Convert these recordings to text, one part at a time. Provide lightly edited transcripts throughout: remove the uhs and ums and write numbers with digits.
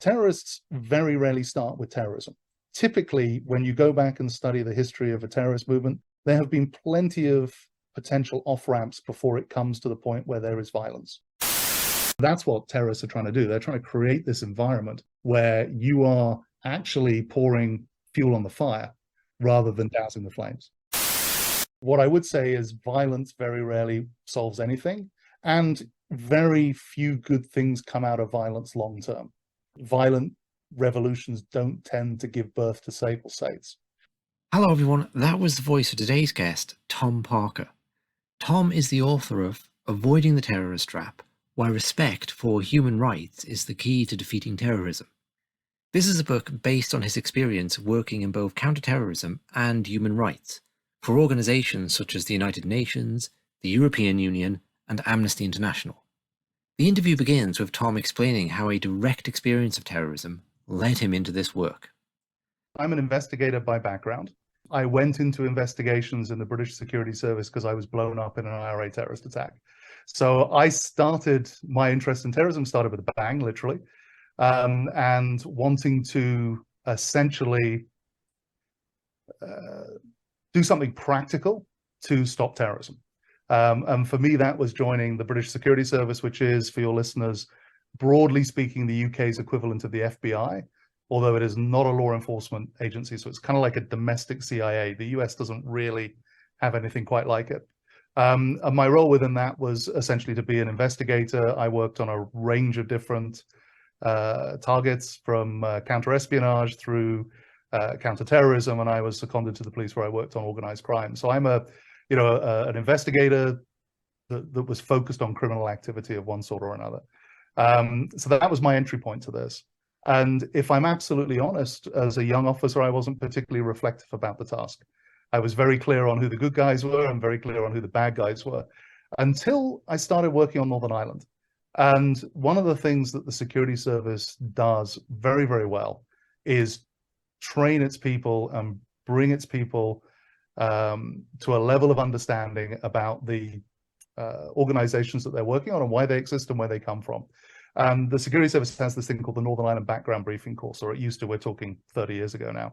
Terrorists very rarely start with terrorism. Typically, when you go back and study the history of a terrorist movement, there have been plenty of potential off-ramps before it comes to the point where there is violence. That's what terrorists are trying to do. They're trying to create this environment where you are actually pouring fuel on the fire rather than dousing the flames. What I would say is violence very rarely solves anything, and very few good things come out of violence long term. Violent revolutions don't tend to give birth to stable states. Hello everyone, that was the voice of today's guest, Tom Parker. Tom is the author of Avoiding the Terrorist Trap, Why Respect for Human Rights is the Key to Defeating Terrorism. This is a book based on his experience working in both counterterrorism and human rights for organisations such as the United Nations, the European Union, and Amnesty International. The interview begins with Tom explaining how a direct experience of terrorism led him into this work. I'm an investigator by background. I went into investigations in the British Security Service because I was blown up in an IRA terrorist attack. So my interest in terrorism started with a bang, literally, and wanting to essentially do something practical to stop terrorism. And for me, that was joining the British Security Service, which is, for your listeners, broadly speaking, the UK's equivalent of the FBI, although it is not a law enforcement agency. So it's kind of like a domestic CIA. The US doesn't really have anything quite like it. And my role within that was essentially to be an investigator. I worked on a range of different targets, from counterespionage through counterterrorism, and I was seconded to the police where I worked on organized crime. So I'm an investigator that was focused on criminal activity of one sort or another. So that was my entry point to this. And if I'm absolutely honest, as a young officer, I wasn't particularly reflective about the task. I was very clear on who the good guys were and very clear on who the bad guys were, until I started working on Northern Ireland. And one of the things that the security service does very, very well is train its people and bring its people to a level of understanding about the organizations that they're working on and why they exist and where they come from. The security service has this thing called the Northern Ireland Background Briefing Course, or it used to, we're talking 30 years ago now,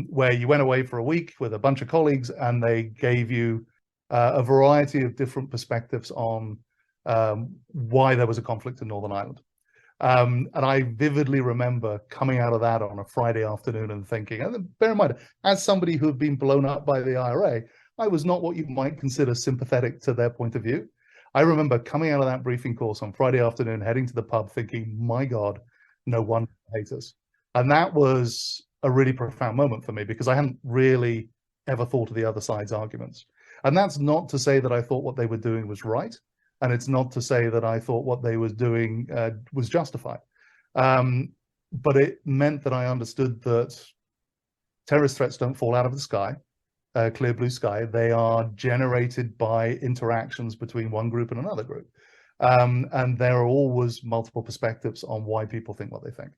where you went away for a week with a bunch of colleagues and they gave you a variety of different perspectives on why there was a conflict in Northern Ireland. And I vividly remember coming out of that on a Friday afternoon and thinking, and bear in mind, as somebody who had been blown up by the IRA, I was not what you might consider sympathetic to their point of view. I remember coming out of that briefing course on Friday afternoon, heading to the pub thinking, my God, no wonder they hate us. And that was a really profound moment for me, because I hadn't really ever thought of the other side's arguments. And that's not to say that I thought what they were doing was right. And it's not to say that I thought what they were doing was justified. But it meant that I understood that terrorist threats don't fall out of the sky, clear blue sky. They are generated by interactions between one group and another group. And there are always multiple perspectives on why people think what they think.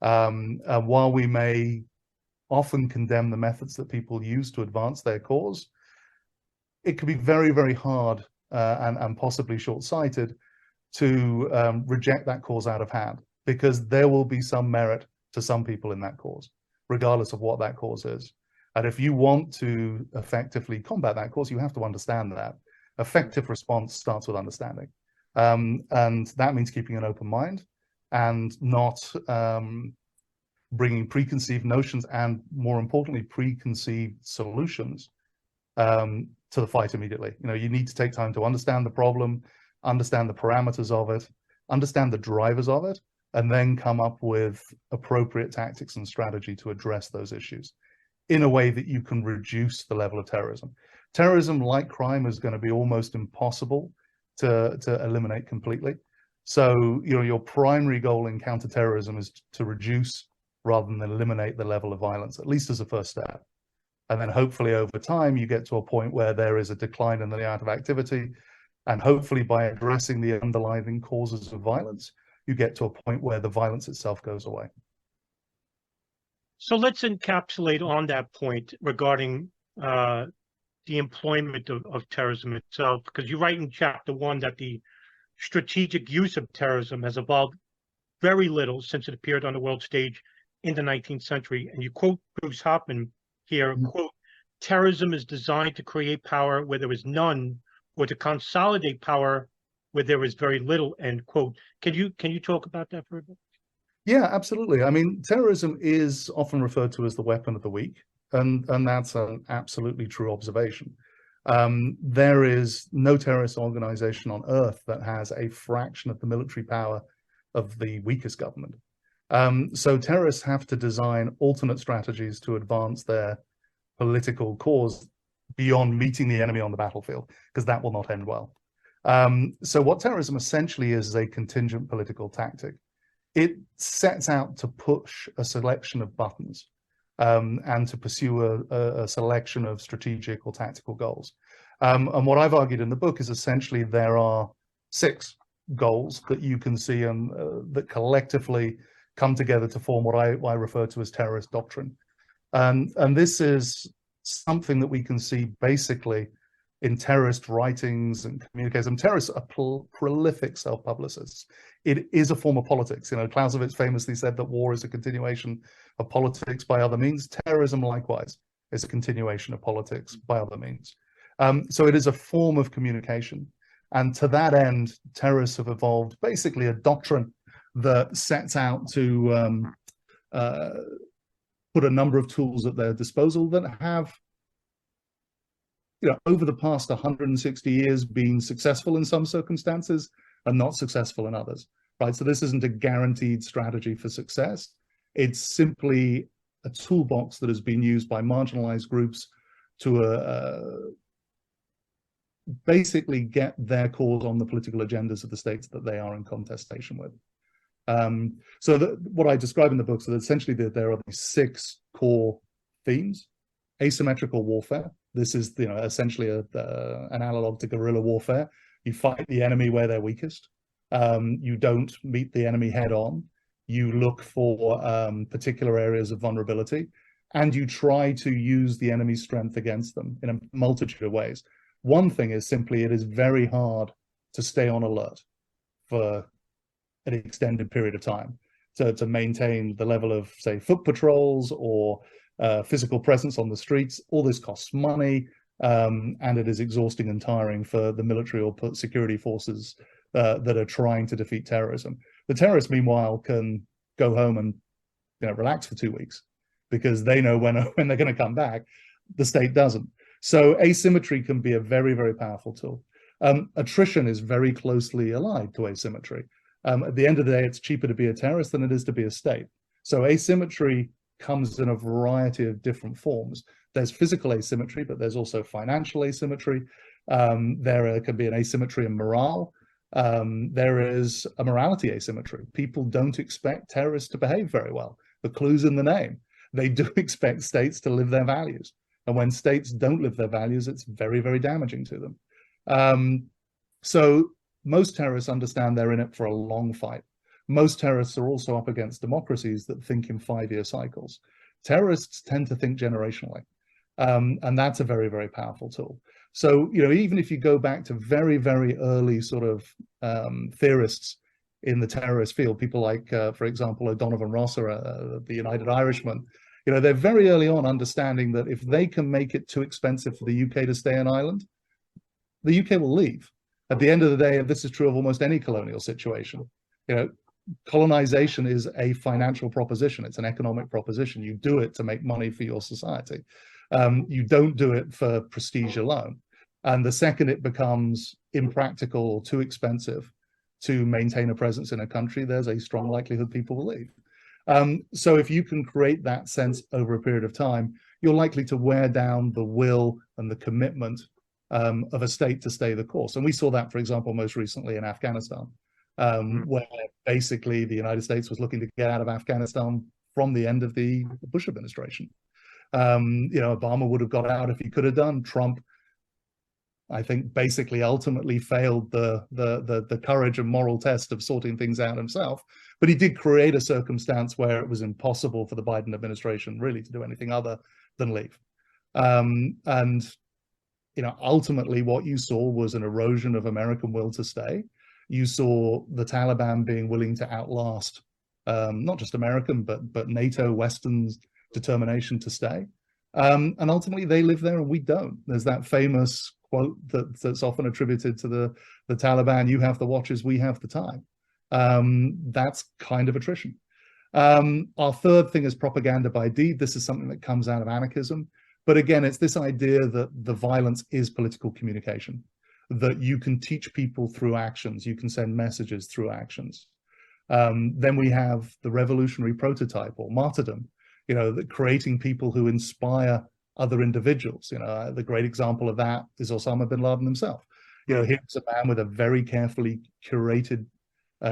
While we may often condemn the methods that people use to advance their cause, it can be very, very hard and possibly short-sighted to reject that cause out of hand, because there will be some merit to some people in that cause, regardless of what that cause is. And if you want to effectively combat that cause, you have to understand that. Effective response starts with understanding. And that means keeping an open mind and not bringing preconceived notions and, more importantly, preconceived solutions to the fight immediately. You need to take time to understand the problem, understand the parameters of it, understand the drivers of it, and then come up with appropriate tactics and strategy to address those issues in a way that you can reduce the level of terrorism. Terrorism, like crime, is going to be almost impossible to eliminate completely. So, your primary goal in counterterrorism is to reduce rather than eliminate the level of violence, at least as a first step. And then hopefully over time, you get to a point where there is a decline in the amount of activity. And hopefully by addressing the underlying causes of violence, you get to a point where the violence itself goes away. So let's encapsulate on that point regarding the employment of terrorism itself, because you write in chapter 1 that the strategic use of terrorism has evolved very little since it appeared on the world stage in the 19th century. And you quote Bruce Hoffman here, quote, terrorism is designed to create power where there is none, or to consolidate power where there is very little, end quote. Can you talk about that for a bit? Yeah, absolutely. I mean, terrorism is often referred to as the weapon of the weak, and that's an absolutely true observation. There is no terrorist organization on earth that has a fraction of the military power of the weakest government. So terrorists have to design alternate strategies to advance their political cause beyond meeting the enemy on the battlefield, because that will not end well. So what terrorism essentially is a contingent political tactic. It sets out to push a selection of buttons and to pursue a selection of strategic or tactical goals. And what I've argued in the book is essentially there are 6 goals that you can see that collectively come together to form what I refer to as terrorist doctrine. And this is something that we can see basically in terrorist writings and communiques. And terrorists are prolific self-publicists. It is a form of politics. You know, Clausewitz famously said that war is a continuation of politics by other means. Terrorism, likewise, is a continuation of politics by other means. So it is a form of communication. And to that end, terrorists have evolved basically a doctrine that sets out to put a number of tools at their disposal that have, you know, over the past 160 years been successful in some circumstances and not successful in others, right? So this isn't a guaranteed strategy for success. It's simply a toolbox that has been used by marginalized groups to basically get their cause on the political agendas of the states that they are in contestation with. So what I describe in the book, so essentially there are these 6 core themes. Asymmetrical warfare. This is, you know, essentially an analog to guerrilla warfare. You fight the enemy where they're weakest. You don't meet the enemy head on. You look for particular areas of vulnerability, and you try to use the enemy's strength against them in a multitude of ways. One thing is simply it is very hard to stay on alert for an extended period of time. So to maintain the level of, say, foot patrols or physical presence on the streets, all this costs money, and it is exhausting and tiring for the military or security forces that are trying to defeat terrorism. The terrorists, meanwhile, can go home and, you know, relax for 2 weeks because they know when they're going to come back. The state doesn't. So asymmetry can be a very, very powerful tool. Attrition is very closely allied to asymmetry. At the end of the day, it's cheaper to be a terrorist than it is to be a state. So asymmetry comes in a variety of different forms. There's physical asymmetry, but there's also financial asymmetry. There can be an asymmetry in morale. There is a morality asymmetry. People don't expect terrorists to behave very well. The clue's in the name. They do expect states to live their values. And when states don't live their values, it's very, very damaging to them. So most terrorists understand they're in it for a long fight. Most terrorists are also up against democracies that think in 5-year cycles. Terrorists tend to think generationally, and that's a very, very powerful tool. So, you know, even if you go back to very, very early sort of theorists in the terrorist field, people like, for example, O'Donovan Ross or the United Irishman, you know, they're very early on understanding that if they can make it too expensive for the UK to stay an island, the UK will leave. At the end of the day, this is true of almost any colonial situation. You know, colonization is a financial proposition. It's an economic proposition. You do it to make money for your society. You don't do it for prestige alone. And the second it becomes impractical or too expensive to maintain a presence in a country, there's a strong likelihood people will leave. So if you can create that sense over a period of time, you're likely to wear down the will and the commitment of a state to stay the course. And we saw that, for example, most recently in Afghanistan, where basically the United States was looking to get out of Afghanistan from the end of the Bush administration. You know, Obama would have got out if he could have done. Trump, I think, basically ultimately failed the courage and moral test of sorting things out himself. But he did create a circumstance where it was impossible for the Biden administration really to do anything other than leave. And, you know, ultimately what you saw was an erosion of American will to stay. You saw the Taliban being willing to outlast not just American, but NATO, Western's determination to stay. And ultimately they live there and we don't. There's that famous quote that's often attributed to the Taliban: "You have the watches, we have the time." That's kind of attrition. Our third thing is propaganda by deed. This is something that comes out of anarchism. But again, it's this idea that the violence is political communication, that you can teach people through actions, you can send messages through actions. Then we have the revolutionary prototype, or martyrdom, creating people who inspire other individuals. The great example of that is Osama bin Laden himself. Here's a man with a very carefully curated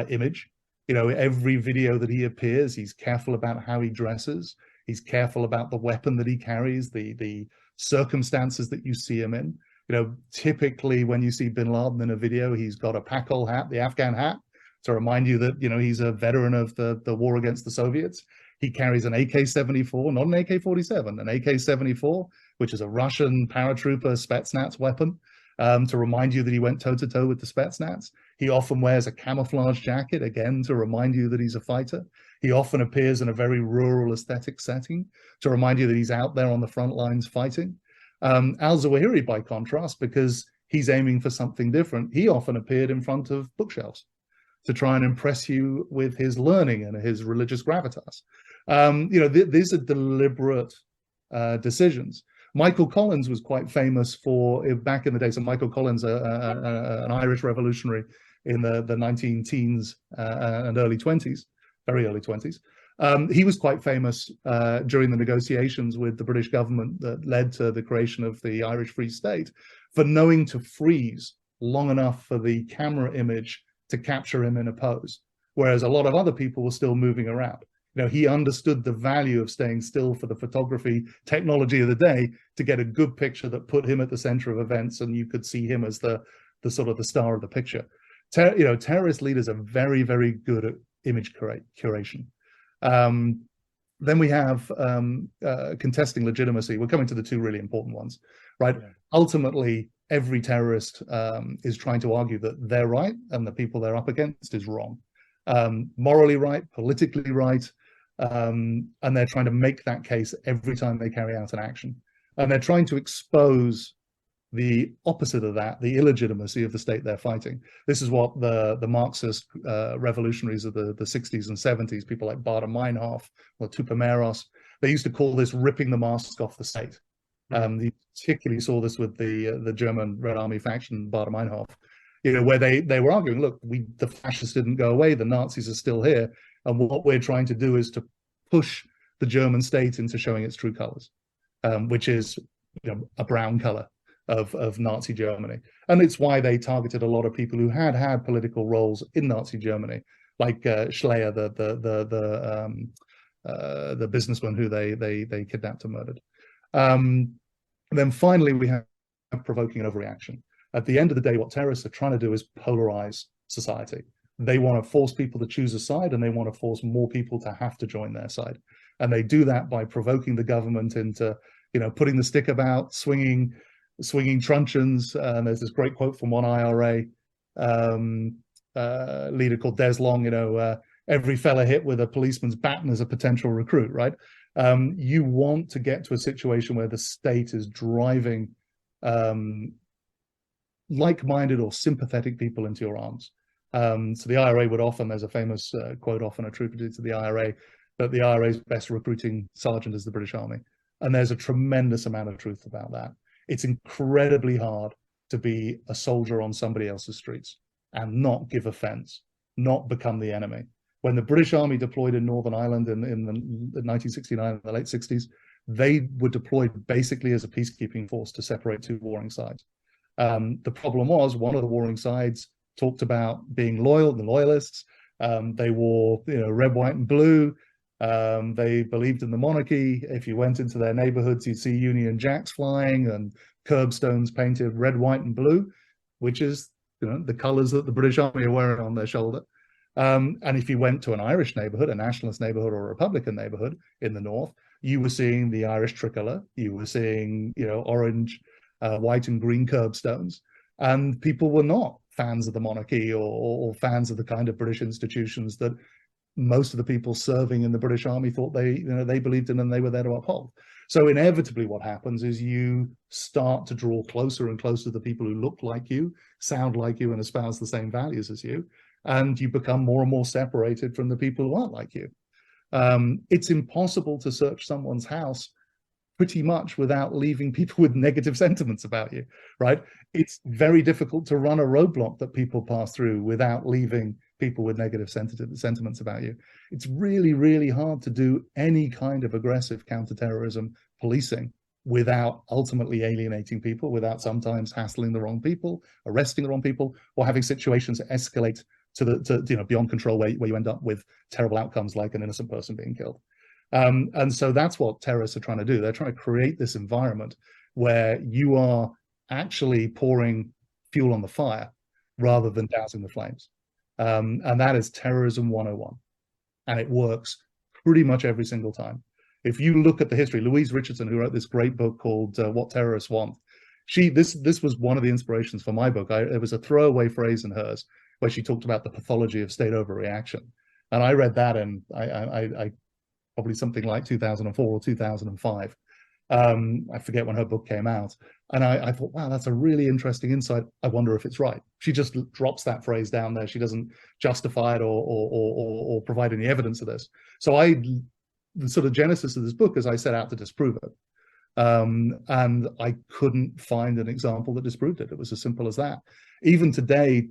image. Every video that he appears, he's careful about how he dresses. He's careful about the weapon that he carries, the circumstances that you see him in. Typically when you see bin Laden in a video, he's got a Pakol hat, the Afghan hat, to remind you that, he's a veteran of the war against the Soviets. He carries an AK-74, not an AK-47, an AK-74, which is a Russian paratrooper Spetsnaz weapon, to remind you that he went toe-to-toe with the Spetsnaz. He often wears a camouflage jacket, again, to remind you that he's a fighter. He often appears in a very rural aesthetic setting to remind you that he's out there on the front lines fighting. Al-Zawahiri, by contrast, because he's aiming for something different, he often appeared in front of bookshelves to try and impress you with his learning and his religious gravitas. These are deliberate decisions. Michael Collins was quite famous for, back in the day, so Michael Collins, an Irish revolutionary in the 19-teens and early 20s, very early 20s. He was quite famous during the negotiations with the British government that led to the creation of the Irish Free State for knowing to freeze long enough for the camera image to capture him in a pose, whereas a lot of other people were still moving around. He understood the value of staying still for the photography technology of the day to get a good picture that put him at the center of events, and you could see him as the sort of the star of the picture. Terrorist leaders are very, very good at image curation. Then we have contesting legitimacy. We're coming to the two really important ones, right? Yeah. Ultimately, every terrorist is trying to argue that they're right and the people they're up against is wrong. Morally right, politically right, and they're trying to make that case every time they carry out an action. And they're trying to expose the opposite of that, the illegitimacy of the state they're fighting. This is what the Marxist revolutionaries of the 60s and 70s, people like Baader-Meinhof or Tupamaros, they used to call this ripping the mask off the state. You particularly saw this with the German Red Army faction, Baader-Meinhof, where they were arguing, look, the fascists didn't go away, the Nazis are still here, and what we're trying to do is to push the German state into showing its true colors, which is a brown color of Nazi Germany. And it's why they targeted a lot of people who had political roles in Nazi Germany, like Schleyer, the businessman who they kidnapped and murdered. And then finally, we have provoking an overreaction. At the end of the day, what terrorists are trying to do is polarize society. They want to force people to choose a side, and they want to force more people to have to join their side. And they do that by provoking the government into, putting the stick about, swinging truncheons. And there's this great quote from one IRA leader called Des Long, every fella hit with a policeman's baton is a potential recruit, right? You want to get to a situation where the state is driving like-minded or sympathetic people into your arms. So the IRA would often, there's a famous quote often attributed to the IRA, that the IRA's best recruiting sergeant is the British Army. And there's a tremendous amount of truth about that. It's incredibly hard to be a soldier on somebody else's streets and not give offense, not become the enemy. When the British Army deployed in Northern Ireland in 1969, in the late 60s, they were deployed basically as a peacekeeping force to separate two warring sides. The problem was one of the warring sides talked about being loyal, the loyalists. They wore, red, white, and blue. They believed in the monarchy. If you went into their neighborhoods, you'd see Union Jacks flying and curbstones painted red, white, and blue, which is, the colors that the British Army are wearing on their shoulder. And if you went to an Irish neighborhood, a nationalist neighborhood or a Republican neighborhood in the north, you were seeing the Irish tricolour. You were seeing, orange, white and green curbstones. And people were not fans of the monarchy or fans of the kind of British institutions that most of the people serving in the British Army thought they believed in and they were there to uphold. So inevitably what happens is you start to draw closer and closer to the people who look like you, sound like you, and espouse the same values as you, and you become more and more separated from the people who aren't like you. It's impossible to search someone's house pretty much without leaving people with negative sentiments about you, right? It's very difficult to run a roadblock that people pass through without leaving people with negative sentiments about you. It's really, really hard to do any kind of aggressive counterterrorism policing without ultimately alienating people, without sometimes hassling the wrong people, arresting the wrong people, or having situations that escalate to beyond control where you end up with terrible outcomes like an innocent person being killed. And so that's what terrorists are trying to do. They're trying to create this environment where you are actually pouring fuel on the fire rather than dousing the flames. And that is terrorism 101. And it works pretty much every single time. If you look at the history, Louise Richardson, who wrote this great book called What Terrorists Want, this was one of the inspirations for my book. There was a throwaway phrase in hers where she talked about the pathology of state overreaction. And I read that in I probably something like 2004 or 2005. I forget when her book came out. And I thought, wow, that's a really interesting insight. I wonder if it's right. She just drops that phrase down there. She doesn't justify it or provide any evidence of this. So the sort of genesis of this book is I set out to disprove it. And I couldn't find an example that disproved it. It was as simple as that. Even today,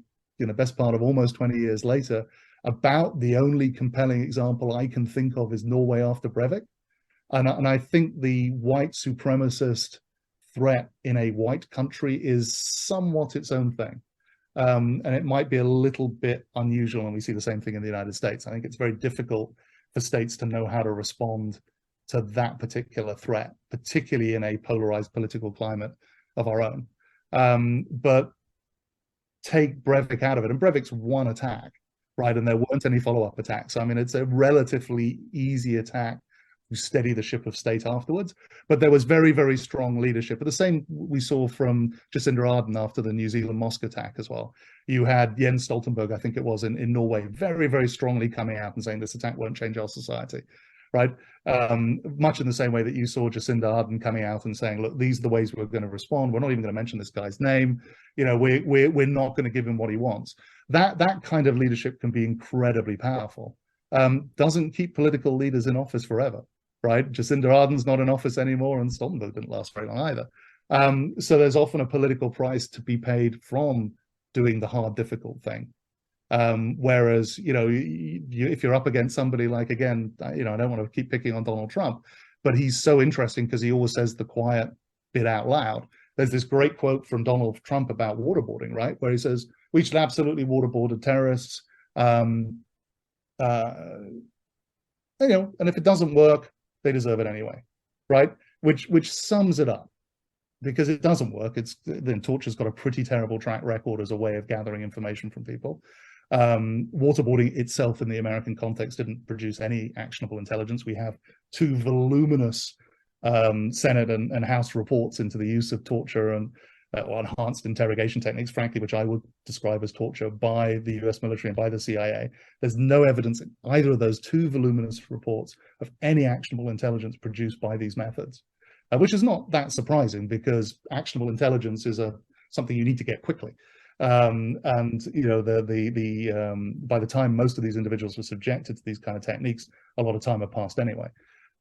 best part of almost 20 years later, about the only compelling example I can think of is Norway after Breivik. And I think the white supremacist threat in a white country is somewhat its own thing. And it might be a little bit unusual, and we see the same thing in the United States. I think it's very difficult for states to know how to respond to that particular threat, particularly in a polarized political climate of our own. But take Breivik out of it, and Breivik's one attack, right? And there weren't any follow-up attacks. I mean, it's a relatively easy attack to steady the ship of state afterwards. But there was very, very strong leadership. But the same we saw from Jacinda Ardern after the New Zealand mosque attack as well. You had Jens Stoltenberg, I think it was, in Norway, very, very strongly coming out and saying this attack won't change our society, right? Much in the same way that you saw Jacinda Ardern coming out and saying, look, these are the ways we're going to respond. We're not even going to mention this guy's name. We're not going to give him what he wants. That kind of leadership can be incredibly powerful. Doesn't keep political leaders in office forever, right? Jacinda Ardern's not in office anymore, and Stoltenberg didn't last very long either. So there's often a political price to be paid from doing the hard, difficult thing. Whereas, if you're up against somebody like, again, I don't want to keep picking on Donald Trump, but he's so interesting because he always says the quiet bit out loud. There's this great quote from Donald Trump about waterboarding, right? Where he says, we should absolutely waterboard the terrorists. And if it doesn't work, they deserve it anyway, right? Which sums it up. Because it doesn't work. Then torture's got a pretty terrible track record as a way of gathering information from people. Waterboarding itself in the American context didn't produce any actionable intelligence. We have two voluminous Senate and House reports into the use of torture and enhanced interrogation techniques, frankly, which I would describe as torture by the US military and by the CIA. There's no evidence in either of those two voluminous reports of any actionable intelligence produced by these methods. Which is not that surprising because actionable intelligence is something you need to get quickly. By the time most of these individuals were subjected to these kind of techniques, a lot of time had passed anyway.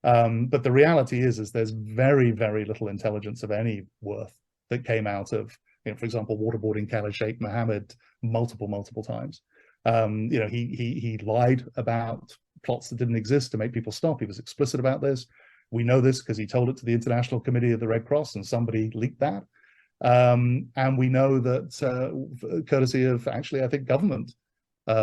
But the reality is there's very, very little intelligence of any worth that came out of, for example, waterboarding Khalid Sheikh Mohammed multiple times. He lied about plots that didn't exist to make people stop. He was explicit about this. We know this because he told it to the International Committee of the Red Cross and somebody leaked that. And we know that courtesy of actually, I think, government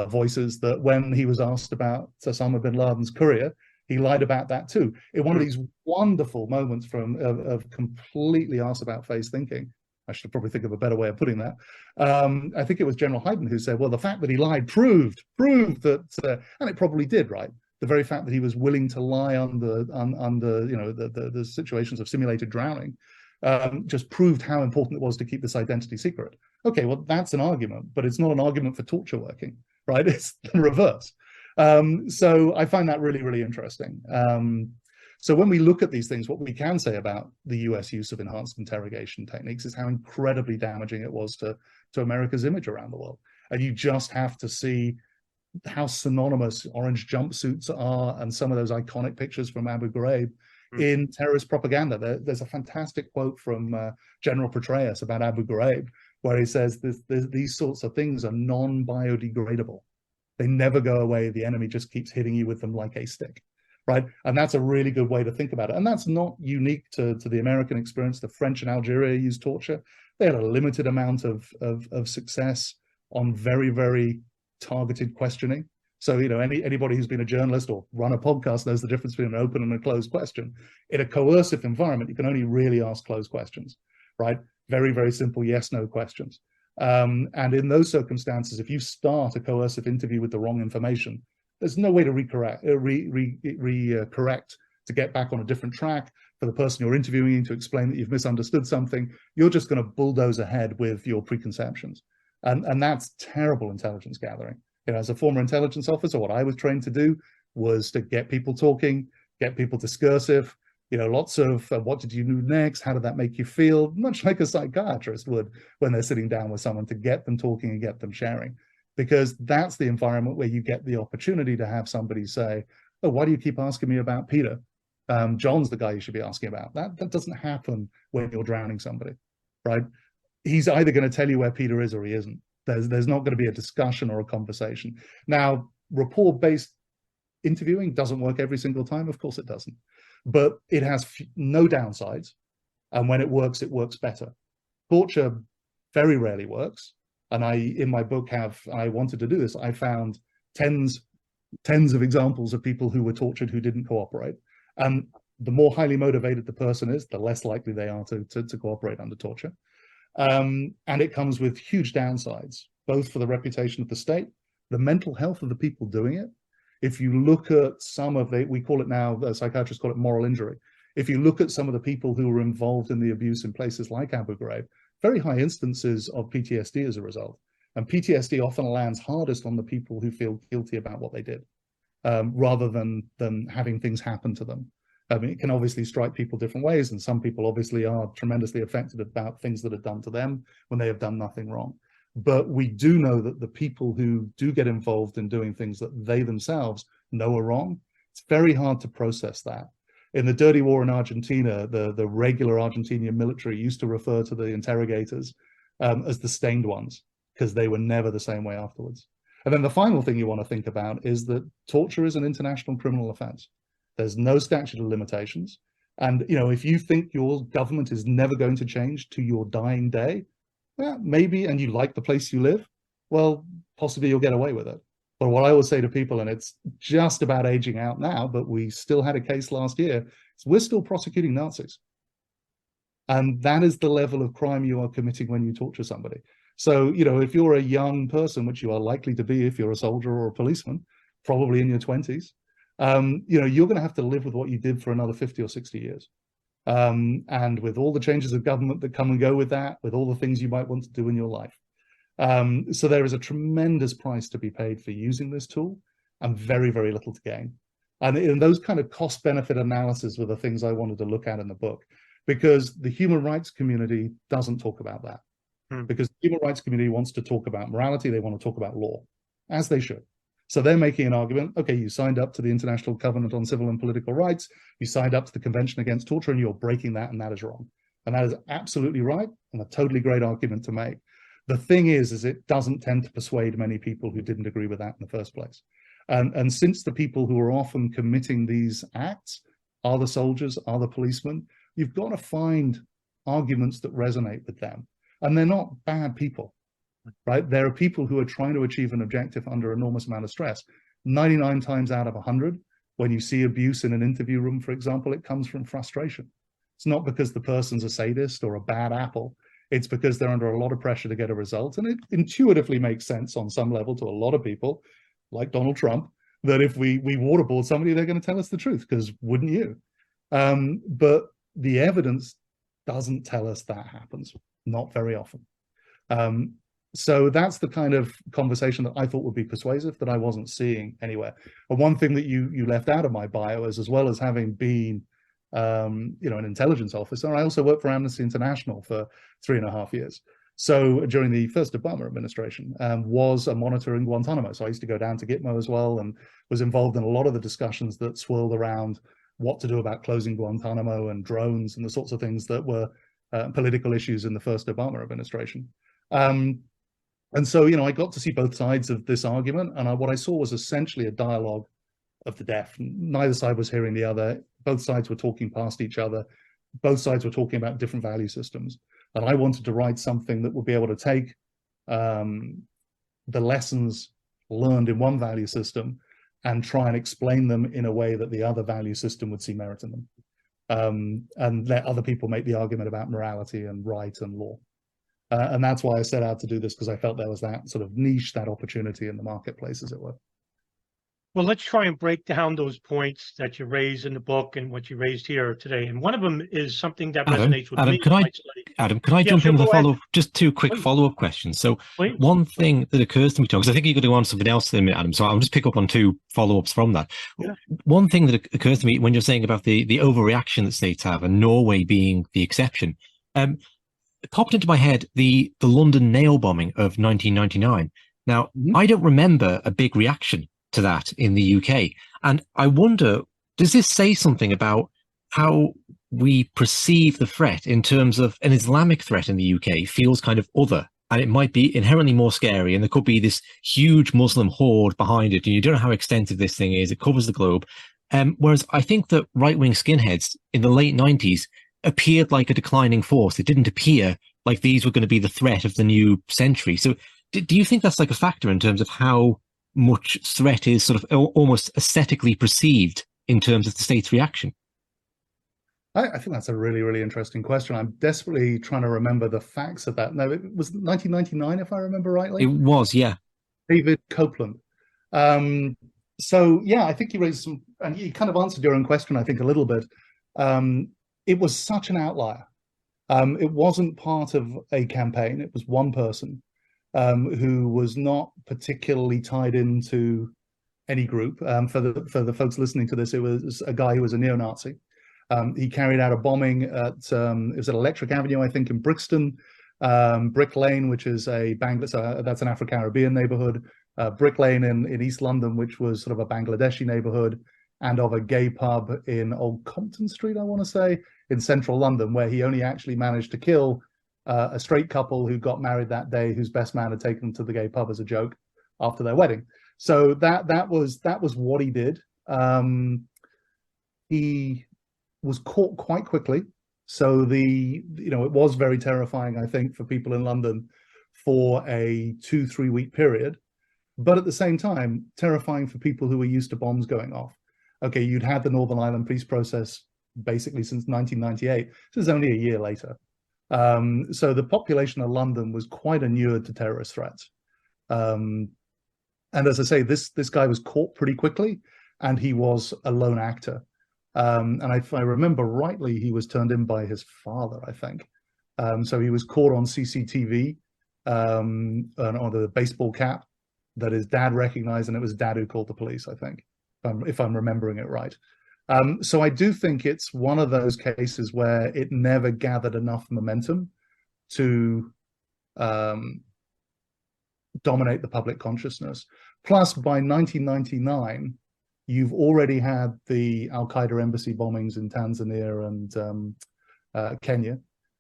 voices, that when he was asked about Osama bin Laden's courier, he lied about that too. In one of these wonderful moments of completely arse-about-face thinking. I should probably think of a better way of putting that. I think it was General Hayden who said, well, the fact that he lied proved that, and it probably did, right? The very fact that he was willing to lie under the situations of simulated drowning just proved how important it was to keep this identity secret. Okay, well, that's an argument, but it's not an argument for torture working, right? It's the reverse. So I find that really, really interesting. So when we look at these things, what we can say about the US use of enhanced interrogation techniques is how incredibly damaging it was to America's image around the world. And you just have to see how synonymous orange jumpsuits are and some of those iconic pictures from Abu Ghraib in terrorist propaganda. There's a fantastic quote from General Petraeus about Abu Ghraib, where he says these sorts of things are non-biodegradable. They never go away. The enemy just keeps hitting you with them like a stick, right? And that's a really good way to think about it. And that's not unique to the American experience. The French in Algeria used torture. They had a limited amount of success on very, very targeted questioning. So, you know, anybody who's been a journalist or run a podcast knows the difference between an open and a closed question. In a coercive environment, you can only really ask closed questions, right? Very, very simple yes, no questions. And in those circumstances, if you start a coercive interview with the wrong information, there's no way to correct to get back on a different track for the person you're interviewing to explain that you've misunderstood something. You're just going to bulldoze ahead with your preconceptions. And that's terrible intelligence gathering. You know, as a former intelligence officer, what I was trained to do was to get people talking, get people discursive, you know, lots of what did you do next? How did that make you feel? Much like a psychiatrist would when they're sitting down with someone, to get them talking and get them sharing. Because that's the environment where you get the opportunity to have somebody say, oh, why do you keep asking me about Peter? John's the guy you should be asking about. That doesn't happen when you're drowning somebody, right? He's either going to tell you where Peter is or he isn't. There's not going to be a discussion or a conversation. Now, rapport-based interviewing doesn't work every single time. Of course it doesn't. But it has no downsides. And when it works better. Torture very rarely works. And in my book, I wanted to do this. I found tens of examples of people who were tortured who didn't cooperate. And the more highly motivated the person is, the less likely they are to cooperate under torture. And it comes with huge downsides, both for the reputation of the state, the mental health of the people doing it. If you look at some of we call it now, the psychiatrists call it moral injury. If you look at some of the people who were involved in the abuse in places like Abu Ghraib, very high instances of PTSD as a result. And PTSD often lands hardest on the people who feel guilty about what they did, rather than having things happen to them. I mean, it can obviously strike people different ways, and some people obviously are tremendously affected about things that are done to them when they have done nothing wrong. But we do know that the people who do get involved in doing things that they themselves know are wrong, it's very hard to process that. In the dirty war in Argentina, the regular Argentinian military used to refer to the interrogators as the stained ones, because they were never the same way afterwards. And then the final thing you want to think about is that torture is an international criminal offense. There's no statute of limitations. And, you know, if you think your government is never going to change to your dying day, well, maybe, and you like the place you live, well, possibly you'll get away with it. But what I will say to people, and it's just about aging out now, but we still had a case last year, is we're still prosecuting Nazis. And that is the level of crime you are committing when you torture somebody. So, you know, if you're a young person, which you are likely to be if you're a soldier or a policeman, probably in your 20s, you know, you're going to have to live with what you did for another 50 or 60 years. And with all the changes of government that come and go with that, with all the things you might want to do in your life. So there is a tremendous price to be paid for using this tool, and very, very little to gain. And in those kind of cost-benefit analysis were the things I wanted to look at in the book, because the human rights community doesn't talk about that. Because the human rights community wants to talk about morality, they want to talk about law, as they should. So they're making an argument, okay, you signed up to the International Covenant on Civil and Political Rights, you signed up to the Convention Against Torture, and you're breaking that, and that is wrong. And that is absolutely right, and a totally great argument to make. The thing is it doesn't tend to persuade many people who didn't agree with that in the first place. And since the people who are often committing these acts are the soldiers, are the policemen, you've got to find arguments that resonate with them. And they're not bad people, right? There are people who are trying to achieve an objective under an enormous amount of stress. 99 times out of 100, when you see abuse in an interview room, for example, it comes from frustration. It's not because the person's a sadist or a bad apple. It's because they're under a lot of pressure to get a result. And it intuitively makes sense on some level to a lot of people, like Donald Trump, that if we waterboard somebody, they're going to tell us the truth, because wouldn't you? But the evidence doesn't tell us that happens, not very often. So that's the kind of conversation that I thought would be persuasive that I wasn't seeing anywhere. And one thing that you left out of my bio is, as well as having been an intelligence officer, I also worked for Amnesty International for 3.5 years. So during the first Obama administration, was a monitor in Guantanamo. So I used to go down to Gitmo as well, and was involved in a lot of the discussions that swirled around what to do about closing Guantanamo and drones and the sorts of things that were political issues in the first Obama administration. And so, I got to see both sides of this argument, and what I saw was essentially a dialogue of the deaf. Neither side was hearing the other. Both sides were talking past each other. Both sides were talking about different value systems. And I wanted to write something that would be able to take the lessons learned in one value system and try and explain them in a way that the other value system would see merit in them, and let other people make the argument about morality and right and law. And that's why I set out to do this, because I felt there was that sort of niche, that opportunity in the marketplace, as it were. Well, let's try and break down those points that you raised in the book and what you raised here today. And one of them is something that resonates with me. Adam, can I jump in with a follow-up? Just two quick follow-up questions. So one thing that occurs to me, Tom, because I think you're going to go on to something else in a minute, Adam, so I'll just pick up on two follow-ups from that. Yeah. One thing that occurs to me when you're saying about the overreaction that states have, and Norway being the exception, it popped into my head the London nail bombing of 1999. Now, I don't remember a big reaction to that in the UK. And I wonder, does this say something about how we perceive the threat in terms of an Islamic threat in the UK feels kind of other, and it might be inherently more scary, and there could be this huge Muslim horde behind it, and you don't know how extensive this thing is, it covers the globe. Whereas I think that right-wing skinheads in the late 90s appeared like a declining force. It didn't appear like these were going to be the threat of the new century. So do you think that's like a factor in terms of how much threat is sort of almost aesthetically perceived in terms of the state's reaction? I think that's a really, really interesting question. I'm desperately trying to remember the facts of that. No, it was 1999, if I remember rightly. It was, yeah. David Copeland. So, yeah, I think you raised some, and you kind of answered your own question, I think, a little bit. It was such an outlier. It wasn't part of a campaign. It was one person who was not particularly tied into any group. For the folks listening to this, it was a guy who was a neo-Nazi. He carried out a bombing at it was at Electric Avenue, I think, in Brixton, Brick Lane, which is that's an Afro-Caribbean neighborhood, Brick Lane in East London, which was sort of a Bangladeshi neighborhood, and of a gay pub in Old Compton Street, I want to say, in central London, where he only actually managed to kill a straight couple who got married that day, whose best man had taken them to the gay pub as a joke after their wedding. So that was what he did. He was caught quite quickly. So it was very terrifying, I think, for people in London for a 2-3 week period. But at the same time, terrifying for people who were used to bombs going off. Okay, you'd had the Northern Ireland peace process basically since 1998. This is only a year later. So the population of London was quite inured to terrorist threats. And as I say, this guy was caught pretty quickly, and he was a lone actor. And if I remember rightly, he was turned in by his father, I think. So he was caught on CCTV on the baseball cap that his dad recognized, and it was dad who called the police, I think, if I'm remembering it right. So I do think it's one of those cases where it never gathered enough momentum to dominate the public consciousness. Plus, by 1999, you've already had the Al-Qaeda embassy bombings in Tanzania and Kenya,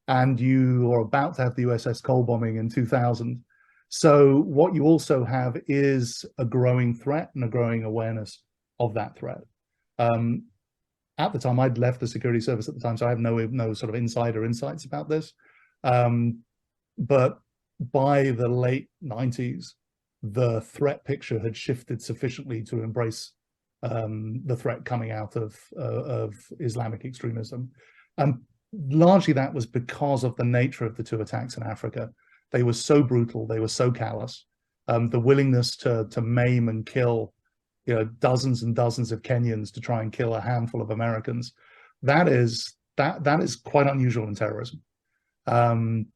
and you are about to have the USS Cole bombing in 2000. So what you also have is a growing threat and a growing awareness of that threat. At the time, I'd left the security service at the time, so I have no sort of insider insights about this. But by the late 90s, the threat picture had shifted sufficiently to embrace the threat coming out of Islamic extremism. Largely that was because of the nature of the two attacks in Africa. They were so brutal, they were so callous. The willingness to maim and kill dozens and dozens of Kenyans to try and kill a handful of Americans, that is quite unusual in terrorism. And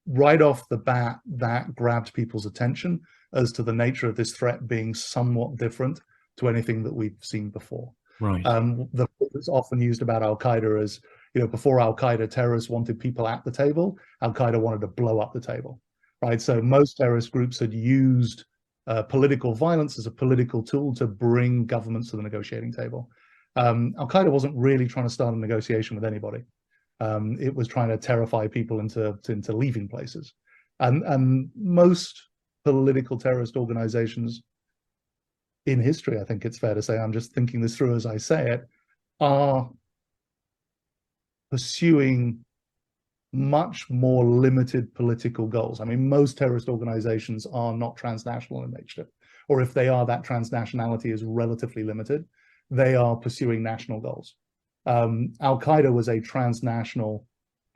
right off the bat, that grabbed people's attention as to the nature of this threat being somewhat different to anything that we've seen before. Right. The that's often used about Al-Qaeda is, before Al-Qaeda, terrorists wanted people at the table. Al-Qaeda wanted to blow up the table, right? So most terrorist groups had used political violence as a political tool to bring governments to the negotiating table. Al-Qaeda wasn't really trying to start a negotiation with anybody. It was trying to terrify people into leaving places. And most political terrorist organizations in history, I think it's fair to say, I'm just thinking this through as I say it, are pursuing much more limited political goals. I mean, most terrorist organizations are not transnational in nature, or if they are, that transnationality is relatively limited. They are pursuing national goals. Al-Qaeda was a transnational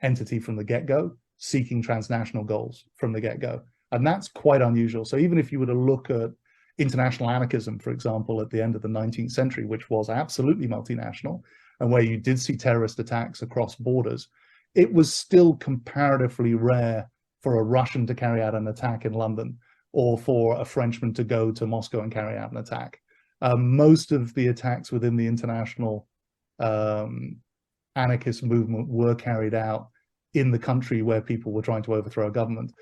entity from the get-go, seeking transnational goals from the get-go. And that's quite unusual. So even if you were to look at international anarchism, for example, at the end of the 19th century, which was absolutely multinational, and where you did see terrorist attacks across borders, it was still comparatively rare for a Russian to carry out an attack in London, or for a Frenchman to go to Moscow and carry out an attack. Most of the attacks within the international anarchist movement were carried out in the country where people were trying to overthrow a government.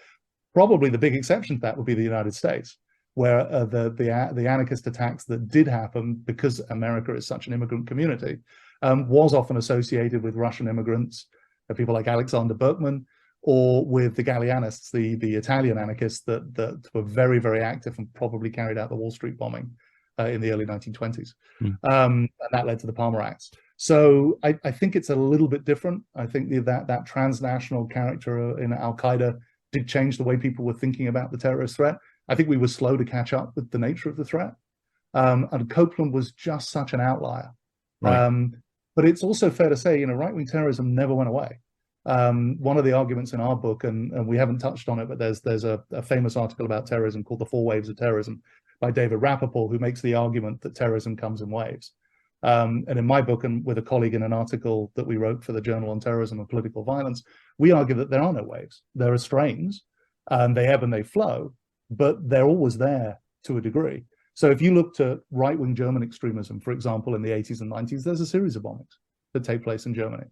Probably the big exception to that would be the United States, where the anarchist attacks that did happen, because America is such an immigrant community, was often associated with Russian immigrants, people like Alexander Berkman, or with the Gallianists, the Italian anarchists that were very, very active and probably carried out the Wall Street bombing in the early 1920s. And that led to the Palmer Acts. So I think it's a little bit different. I think that transnational character in Al-Qaeda did change the way people were thinking about the terrorist threat. I think we were slow to catch up with the nature of the threat. And Copeland was just such an outlier. Right. But it's also fair to say, right-wing terrorism never went away. One of the arguments in our book, and we haven't touched on it, but there's a famous article about terrorism called The Four Waves of Terrorism by David Rappaport, who makes the argument that terrorism comes in waves. And in my book, and with a colleague in an article that we wrote for the Journal on Terrorism and Political Violence, we argue that there are no waves. There are strains, and they ebb and they flow, but they're always there to a degree. So if you looked at right-wing German extremism, for example, in the 80s and 90s, there's a series of bombings that take place in Germany.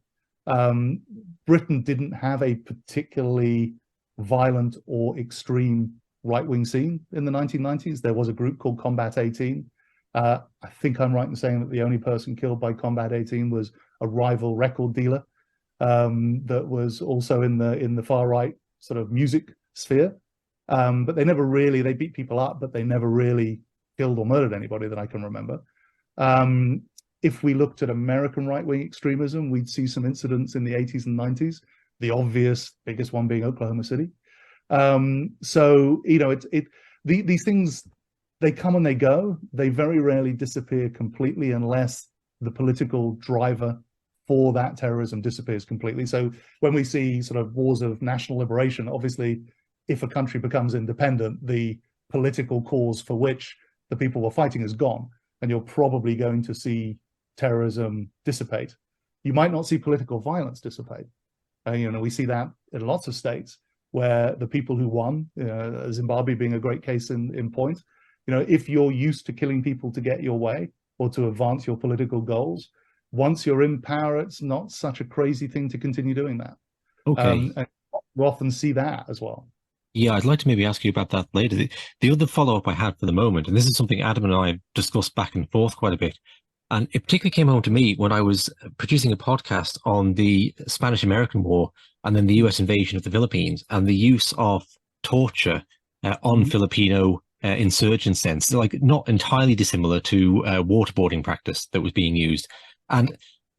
Britain didn't have a particularly violent or extreme right-wing scene in the 1990s. There was a group called Combat 18. I think I'm right in saying that the only person killed by Combat 18 was a rival record dealer that was also in the far-right sort of music sphere. But they never really, they beat people up, but they never really killed or murdered anybody that I can remember. If we looked at American right-wing extremism, we'd see some incidents in the 80s and 90s, the obvious biggest one being Oklahoma City. So, these things, they come and they go. They very rarely disappear completely unless the political driver for that terrorism disappears completely. So when we see sort of wars of national liberation, obviously, if a country becomes independent, the political cause for which the people were fighting is gone, and you're probably going to see terrorism dissipate. You might not see political violence dissipate. We see that in lots of states where the people who won, Zimbabwe being a great case in point, if you're used to killing people to get your way or to advance your political goals, once you're in power, it's not such a crazy thing to continue doing that. Okay. And we often see that as well. Yeah, I'd like to maybe ask you about that later. The other follow-up I had for the moment, and this is something Adam and I have discussed back and forth quite a bit, and it particularly came home to me when I was producing a podcast on the Spanish-American War and then the US invasion of the Philippines and the use of torture on Filipino insurgents then. So like not entirely dissimilar to waterboarding practice that was being used. And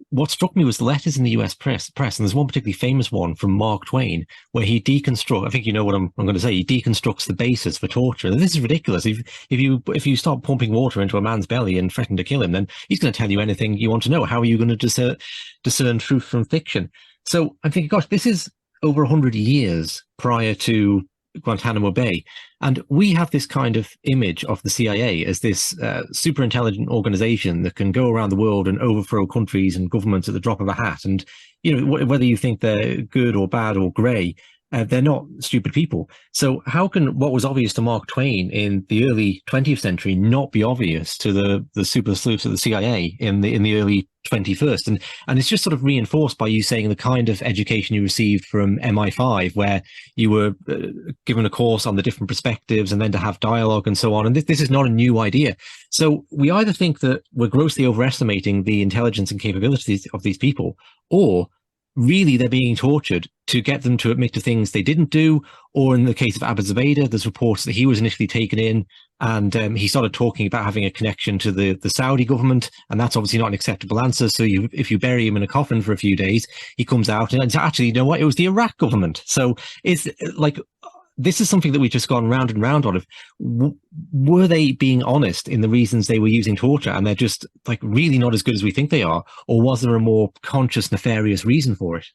what struck me was the letters in the US press, and there's one particularly famous one from Mark Twain where he deconstructs, I think you know what I'm going to say, he deconstructs the basis for torture. And this is ridiculous. If you start pumping water into a man's belly and threaten to kill him, then he's going to tell you anything you want to know. How are you going to discern truth from fiction? So I'm thinking, gosh, this is over 100 years prior to Guantanamo Bay. And we have this kind of image of the CIA as this super intelligent organization that can go around the world and overthrow countries and governments at the drop of a hat. And, whether you think they're good or bad or grey, They're not stupid people. So how can what was obvious to Mark Twain in the early 20th century not be obvious to the super sleuths of the CIA in the early 21st? And it's just sort of reinforced by you saying the kind of education you received from MI5, where you were given a course on the different perspectives and then to have dialogue and so on. And this is not a new idea. So we either think that we're grossly overestimating the intelligence and capabilities of these people, or really they're being tortured to get them to admit to things they didn't do. Or in the case of Abu Zubaydah, there's reports that he was initially taken in and he started talking about having a connection to the Saudi government, and that's obviously not an acceptable answer. So if you bury him in a coffin for a few days, he comes out and it's actually, you know what, it was the Iraq government. So it's like, this is something that we've just gone round and round on. Were they being honest in the reasons they were using torture, and they're just like really not as good as we think they are? Or was there a more conscious, nefarious reason for it?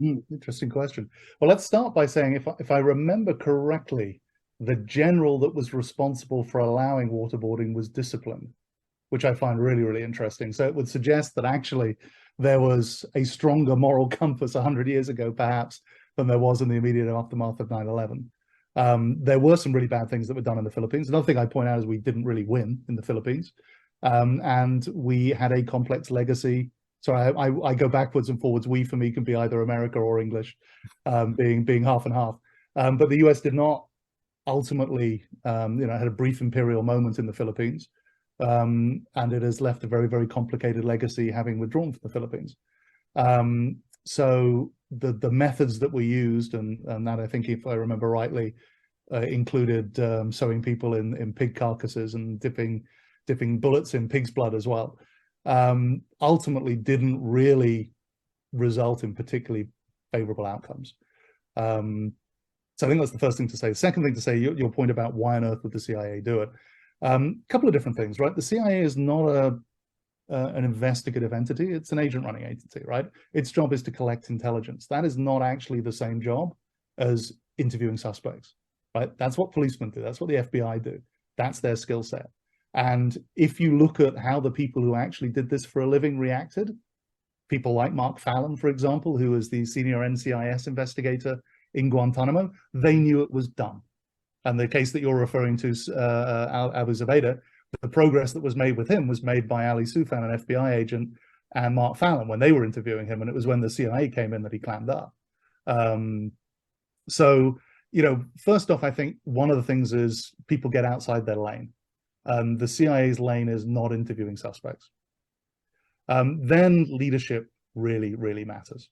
Interesting question. Well, let's start by saying, if I remember correctly, the general that was responsible for allowing waterboarding was disciplined, which I find really, really interesting. So it would suggest that actually there was a stronger moral compass 100 years ago, perhaps, than there was in the immediate aftermath of 9/11. There were some really bad things that were done in the Philippines. Another thing I point out is we didn't really win in the Philippines. And we had a complex legacy. So I go backwards and forwards. We, for me, can be either America or English, being half and half. But the US did not ultimately, had a brief imperial moment in the Philippines. And it has left a very, very complicated legacy, having withdrawn from the Philippines. So the methods that we used, and that, I think, if I remember rightly, included sewing people in pig carcasses and dipping bullets in pig's blood as well, ultimately didn't really result in particularly favorable outcomes. So I think that's the first thing to say. The second thing to say, your point about why on earth would the CIA do it? A couple of different things, right? The CIA is not an investigative entity. It's an agent running agency, right? Its job is to collect intelligence. That is not actually the same job as interviewing suspects, right? That's what policemen do. That's what the FBI do. That's their skill set. And if you look at how the people who actually did this for a living reacted, people like Mark Fallon, for example, who was the senior NCIS investigator in Guantanamo, they knew it was done. And the case that you're referring to, Abu Zubaydah, the progress that was made with him was made by Ali Soufan, an FBI agent, and Mark Fallon when they were interviewing him, and it was when the CIA came in that he clammed up. So, first off, I think one of the things is people get outside their lane. The CIA's lane is not interviewing suspects. Then leadership really, really matters.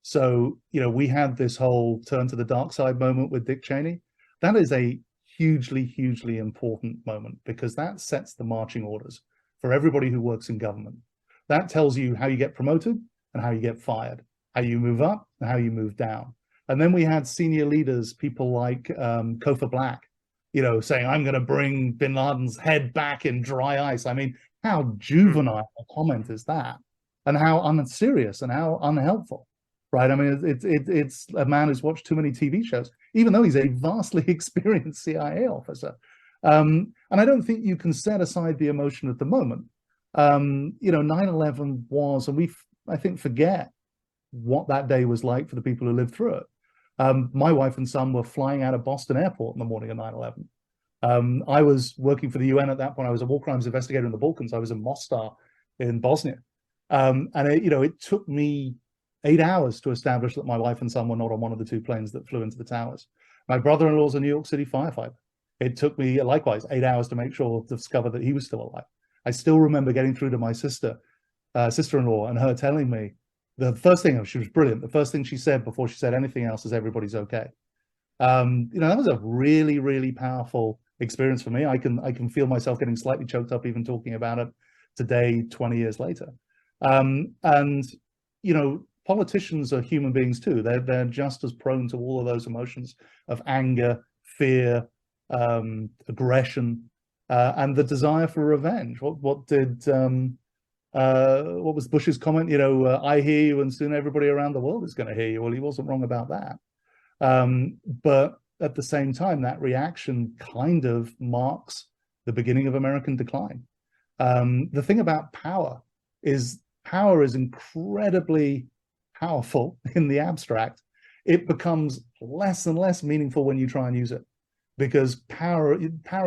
So, we had this whole turn to the dark side moment with Dick Cheney. That is a hugely, hugely important moment, because that sets the marching orders for everybody who works in government. That tells you how you get promoted and how you get fired, how you move up and how you move down. And then we had senior leaders, people like Kofa Black, saying, I'm going to bring bin Laden's head back in dry ice. I mean, how juvenile a comment is that? And how unserious and how unhelpful, right? I mean, it's a man who's watched too many TV shows, even though he's a vastly experienced CIA officer. And I don't think you can set aside the emotion at the moment. 9/11 was, and I think, forget what that day was like for the people who lived through it. My wife and son were flying out of Boston Airport in the morning of 9/11. I was working for the UN at that point. I was a war crimes investigator in the Balkans. I was in Mostar in Bosnia. And it took me 8 hours to establish that my wife and son were not on one of the two planes that flew into the towers. My brother-in-law's a New York City firefighter. It took me, likewise, 8 hours to make sure to discover that he was still alive. I still remember getting through to my sister-in-law, and her telling me, the first thing, she was brilliant. The first thing she said before she said anything else is, everybody's okay. That was a really, really powerful experience for me. I can feel myself getting slightly choked up even talking about it today, 20 years later. Politicians are human beings too. They're just as prone to all of those emotions of anger, fear, aggression, and the desire for revenge. What was Bush's comment? I hear you, and soon everybody around the world is going to hear you. Well, he wasn't wrong about that. But at the same time, that reaction kind of marks the beginning of American decline. The thing about power is incredibly powerful in the abstract. it becomes less and less meaningful when you try and use it, because power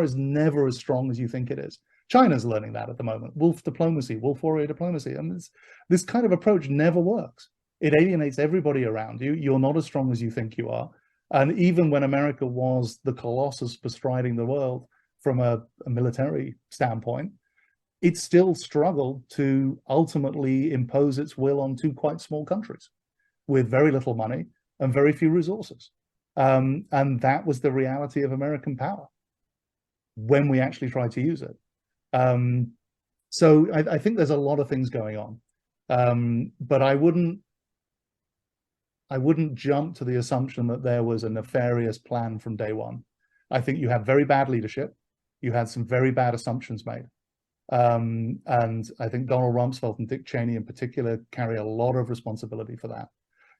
is never as strong as you think it is. China's learning that at the moment. Wolf diplomacy, wolf warrior diplomacy. And this kind of approach never works. It alienates everybody around you. You're not as strong as you think you are. And even when America was the colossus bestriding the world from a military standpoint, it still struggled to ultimately impose its will on two quite small countries with very little money and very few resources. And that was the reality of American power when we actually tried to use it. So I think there's a lot of things going on, but I wouldn't jump to the assumption that there was a nefarious plan from day one. I think you had very bad leadership. You had some very bad assumptions made. And I think Donald Rumsfeld and Dick Cheney in particular carry a lot of responsibility for that.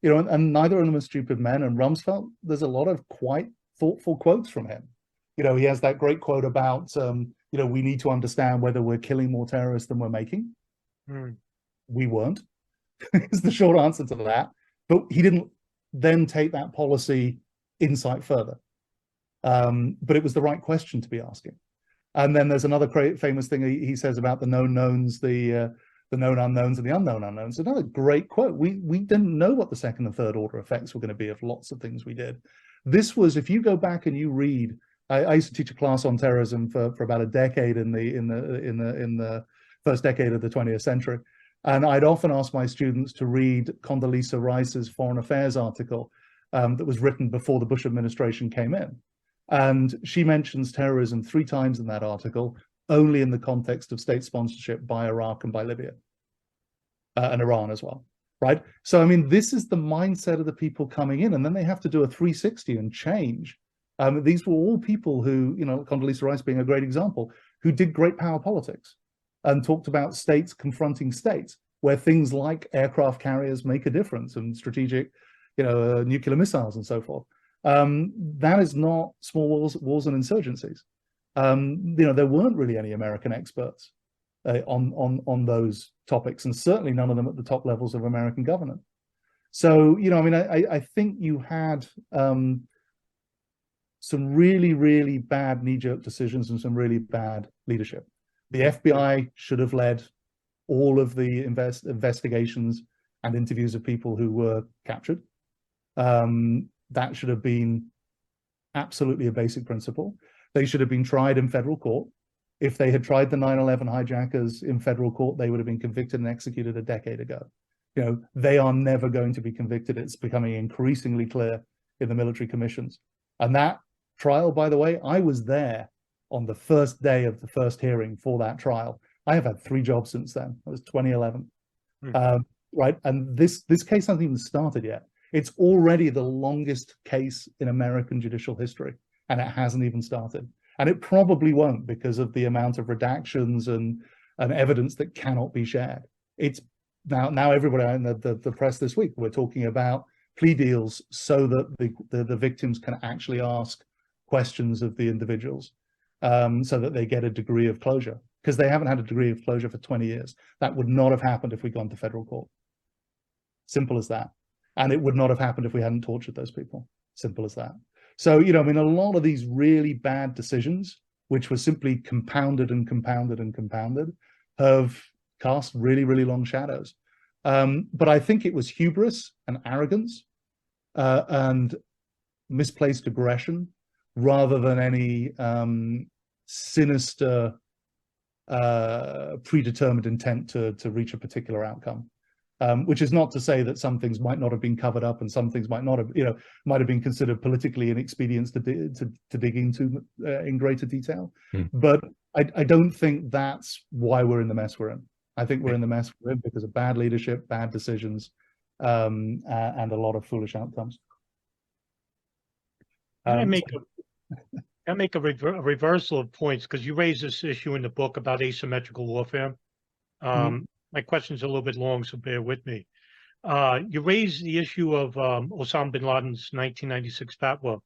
You know, and neither of them are stupid men. And Rumsfeld, there's a lot of quite thoughtful quotes from him. You know, he has that great quote about, you know, we need to understand whether we're killing more terrorists than we're making. We weren't, is the short answer to that. But he didn't then take that policy insight further. But it was the right question to be asking. And then there's another famous thing he says about the known knowns, the known unknowns and the unknown unknowns. Another great quote. We didn't know what the second and third order effects were going to be of lots of things we did. This was, if you go back and you read, I used to teach a class on terrorism for about a decade in the first decade of the 20th century. And I'd often ask my students to read Condoleezza Rice's Foreign Affairs article that was written before the Bush administration came in. And she mentions terrorism 3 times in that article, only in the context of state sponsorship by Iraq and by Libya, and Iran as well, right? So, I mean, this is the mindset of the people coming in, and then they have to do a 360 and change. These were all people who, you know, Condoleezza Rice being a great example, who did great power politics and talked about states confronting states, where things like aircraft carriers make a difference and strategic, you know, nuclear missiles and so forth. That is not small wars and insurgencies. You know, there weren't really any American experts on those topics, and certainly none of them at the top levels of American government. So, you know, I mean, I think you had some really, really bad knee-jerk decisions and some really bad leadership. The FBI should have led all of the investigations and interviews of people who were captured. That should have been absolutely a basic principle. They should have been tried in federal court. If they had tried the 9/11 hijackers in federal court, they would have been convicted and executed a decade ago. You know, they are never going to be convicted. It's becoming increasingly clear in the military commissions. And that trial, by the way, I was there on the first day of the first hearing for that trial. I have had 3 jobs since then. That was 2011. Right? And this case hasn't even started yet. It's already the longest case in American judicial history, and it hasn't even started. And it probably won't, because of the amount of redactions and evidence that cannot be shared. It's now everybody in the press this week, we're talking about plea deals so that the victims can actually ask questions of the individuals, so that they get a degree of closure, because they haven't had a degree of closure for 20 years. That would not have happened if we'd gone to federal court. Simple as that. And it would not have happened if we hadn't tortured those people. Simple as that. So, you know, I mean, a lot of these really bad decisions, which were simply compounded and compounded and compounded, have cast really, really long shadows. But I think it was hubris and arrogance and misplaced aggression, rather than any sinister, predetermined intent to reach a particular outcome. Which is not to say that some things might not have been covered up and some things might not have, you know, might have been considered politically inexpedient to dig into in greater detail. But I don't think that's why we're in the mess we're in. I think we're in the mess we're in because of bad leadership, bad decisions, and a lot of foolish outcomes. I make a reversal of points, because you raise this issue in the book about asymmetrical warfare. My question's a little bit long, so bear with me. You raised the issue of Osama bin Laden's 1996 fatwa,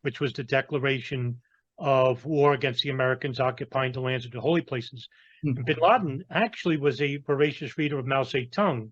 which was the declaration of war against the Americans occupying the lands of the holy places. And bin Laden actually was a voracious reader of Mao Zedong,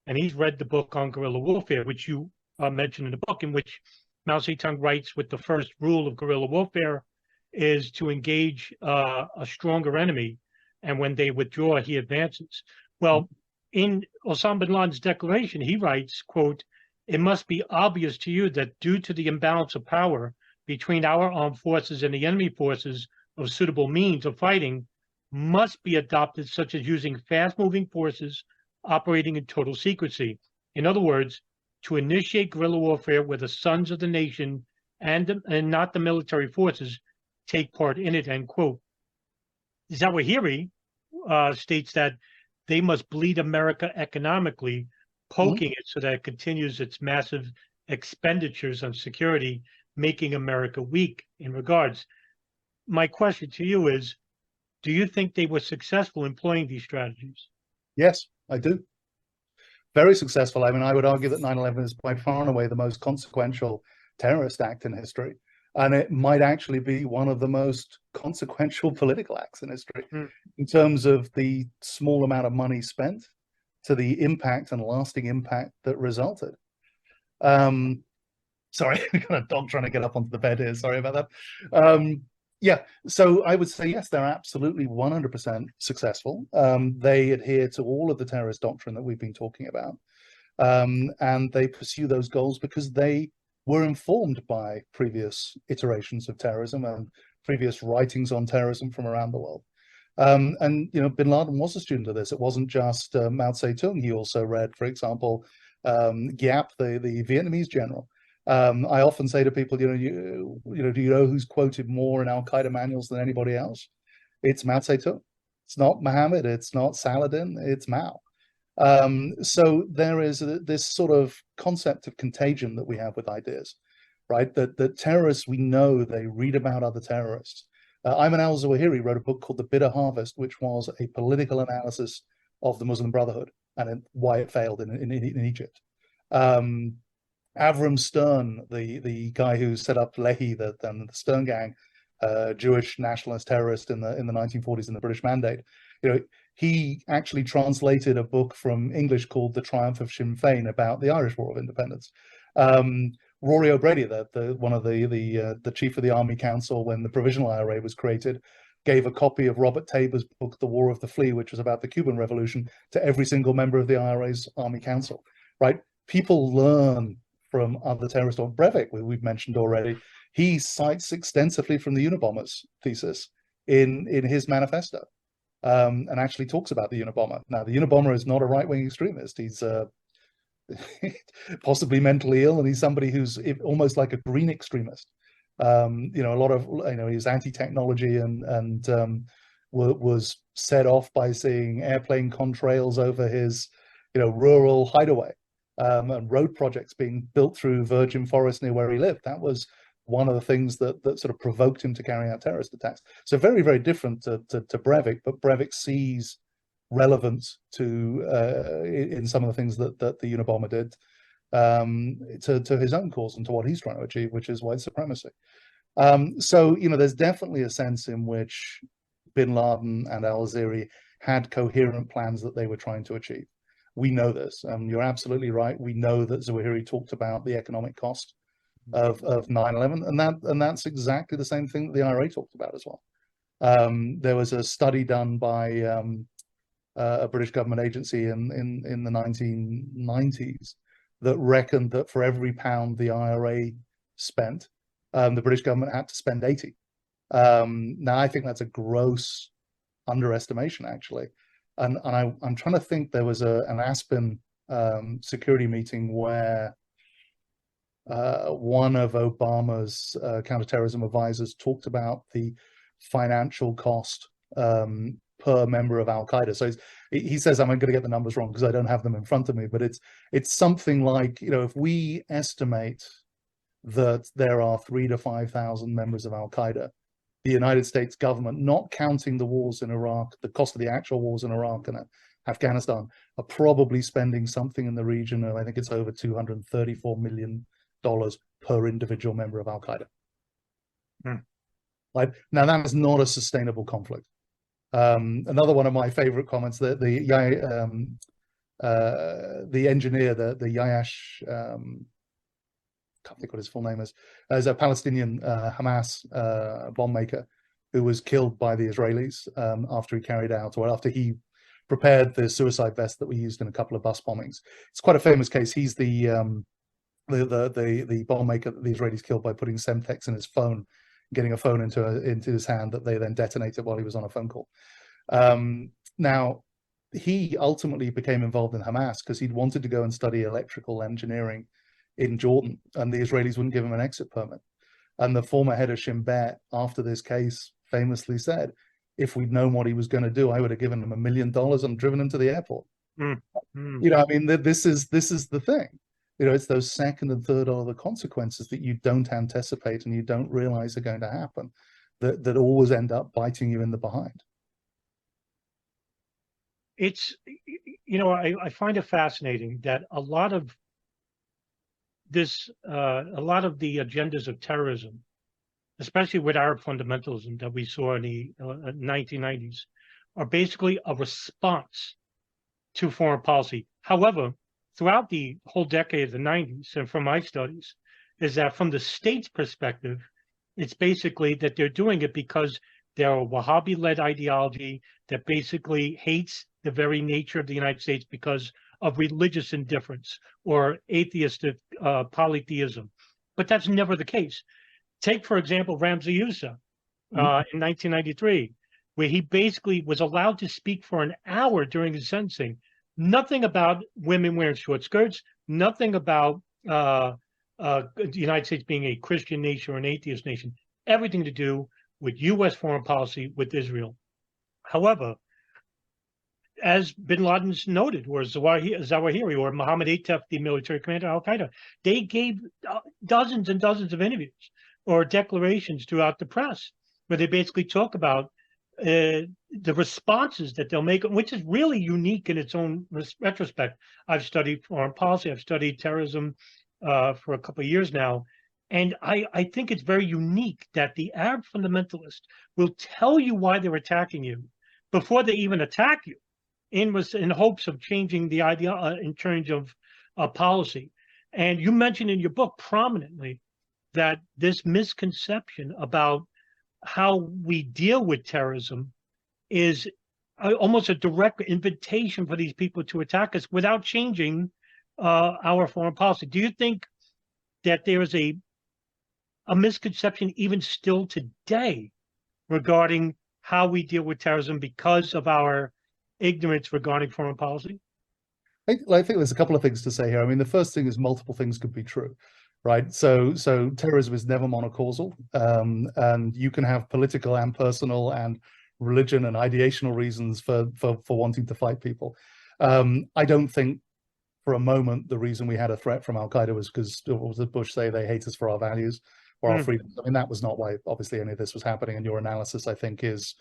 and he's read the book on guerrilla warfare, which you mentioned in the book, in which Mao Zedong writes, with the first rule of guerrilla warfare is to engage a stronger enemy, and when they withdraw, he advances. Well, in Osama bin Laden's declaration, he writes, quote, "It must be obvious to you that due to the imbalance of power between our armed forces and the enemy forces, of suitable means of fighting must be adopted, such as using fast-moving forces operating in total secrecy. In other words, to initiate guerrilla warfare where the sons of the nation and not the military forces take part in it," end quote. Zawahiri states that they must bleed America economically, poking it so that it continues its massive expenditures on security, making America weak in regards. My question to you is, do you think they were successful employing these strategies? Yes, I do. Very successful. I mean, I would argue that 9/11 is by far and away the most consequential terrorist act in history. And it might actually be one of the most consequential political acts in history in terms of the small amount of money spent to the impact and lasting impact that resulted. Sorry, I've got a dog trying to get up onto the bed here. Sorry about that. Yeah, so I would say, yes, they're absolutely 100% successful. They adhere to all of the terrorist doctrine that we've been talking about. And they pursue those goals because they were informed by previous iterations of terrorism and previous writings on terrorism from around the world. And, you know, bin Laden was a student of this. It wasn't just Mao Zedong. He also read, for example, Giap, the Vietnamese general. I often say to people, do you know who's quoted more in Al-Qaeda manuals than anybody else? It's Mao Zedong. It's not Mohammed. It's not Saladin. It's Mao. So there is this sort of concept of contagion that we have with ideas, right? That terrorists, we know they read about other terrorists. Ayman al-Zawahiri wrote a book called The Bitter Harvest, which was a political analysis of the Muslim Brotherhood and why it failed in Egypt. Avram Stern, the guy who set up Lehi, the Stern Gang, Jewish nationalist terrorist in the 1940s in the British Mandate, you know, he actually translated a book from English called The Triumph of Sinn Féin about the Irish War of Independence. Rory O'Brady, one of the chief of the Army Council when the Provisional IRA was created, gave a copy of Robert Tabor's book, The War of the Flea, which was about the Cuban Revolution, to every single member of the IRA's Army Council, right? People learn from other terrorists. Or Breivik, we've mentioned already, he cites extensively from the Unabomber's thesis in his manifesto, and actually talks about the Unabomber. Now, the Unabomber is not a right-wing extremist. He's possibly mentally ill, and he's somebody who's almost like a green extremist. You know, a lot of, you know, he's anti-technology and was set off by seeing airplane contrails over his, you know, rural hideaway. And road projects being built through virgin forest near where he lived. That was one of the things that sort of provoked him to carry out terrorist attacks. So very, very different to Breivik, but Breivik sees relevance to in some of the things that the Unabomber did to his own cause and to what he's trying to achieve, which is white supremacy. So, you know, there's definitely a sense in which bin Laden and al-Zawahiri had coherent plans that they were trying to achieve. We know this. You're absolutely right. We know that Zawahiri talked about the economic cost of 9/11, and that's exactly the same thing that the IRA talked about as well. There was a study done by a British government agency in the 1990s that reckoned that for every pound the IRA spent, the British government had to spend 80. Now, I think that's a gross underestimation, actually. And I'm trying to think, there was an Aspen security meeting where one of Obama's counterterrorism advisors talked about the financial cost per member of Al-Qaeda. So he says, I'm going to get the numbers wrong because I don't have them in front of me, but it's something like, you know, if we estimate that there are 3,000 to 5,000 members of Al-Qaeda, the United States government, not counting the wars in Iraq, the cost of the actual wars in Iraq and Afghanistan, are probably spending something in the region of, I think it's over $234 million per individual member of Al-Qaeda. Right? Now, that is not a sustainable conflict. Another one of my favorite comments, the engineer, the Yayash can't think what his full name is. There's a Palestinian Hamas bomb maker who was killed by the Israelis after he carried out, or after he prepared the suicide vest that we used in a couple of bus bombings. It's quite a famous case. He's the bomb maker that the Israelis killed by putting Semtex in his phone, getting a phone into his hand that they then detonated while he was on a phone call. Now, he ultimately became involved in Hamas because he'd wanted to go and study electrical engineering in Jordan, and the Israelis wouldn't give him an exit permit. And the former head of Shin Bet, after this case, famously said, if we'd known what he was going to do, I would have given him $1 million and driven him to the airport. You know, I mean, this is the thing. You know, it's those second and third order consequences that you don't anticipate and you don't realize are going to happen that always end up biting you in the behind. It's, you know, I find it fascinating that a lot of this, a lot of the agendas of terrorism, especially with Arab fundamentalism that we saw in the 1990s, are basically a response to foreign policy. However, throughout the whole decade of the 90s, and from my studies, is that from the state's perspective, it's basically that they're doing it because they're a Wahhabi-led ideology that basically hates the very nature of the United States because of religious indifference or atheistic polytheism. But that's never the case. Take, for example, Ramzi Youssef in 1993, where he basically was allowed to speak for an hour during his sentencing. Nothing about women wearing short skirts, nothing about the United States being a Christian nation or an atheist nation, everything to do with U.S. foreign policy with Israel. However, as bin Laden's noted, or Zawahiri, or Mohammed Atef, the military commander of al-Qaeda, they gave dozens and dozens of interviews or declarations throughout the press where they basically talk about the responses that they'll make, which is really unique in its own retrospect. I've studied foreign policy, I've studied terrorism for a couple of years now, and I think it's very unique that the Arab fundamentalist will tell you why they're attacking you before they even attack you, in hopes of changing the idea in terms of policy. And you mentioned in your book prominently that this misconception about how we deal with terrorism is almost a direct invitation for these people to attack us without changing our foreign policy. Do you think that there is a misconception even still today regarding how we deal with terrorism because of our ignorance regarding foreign policy? I think there's a couple of things to say here. I mean, the first thing is multiple things could be true, right? So terrorism is never monocausal, and you can have political and personal and religion and ideational reasons for wanting to fight people. I don't think for a moment the reason we had a threat from al-Qaeda was because, what was it Bush say, they hate us for our values or our freedoms. I mean, that was not why obviously any of this was happening, and your analysis, I think, is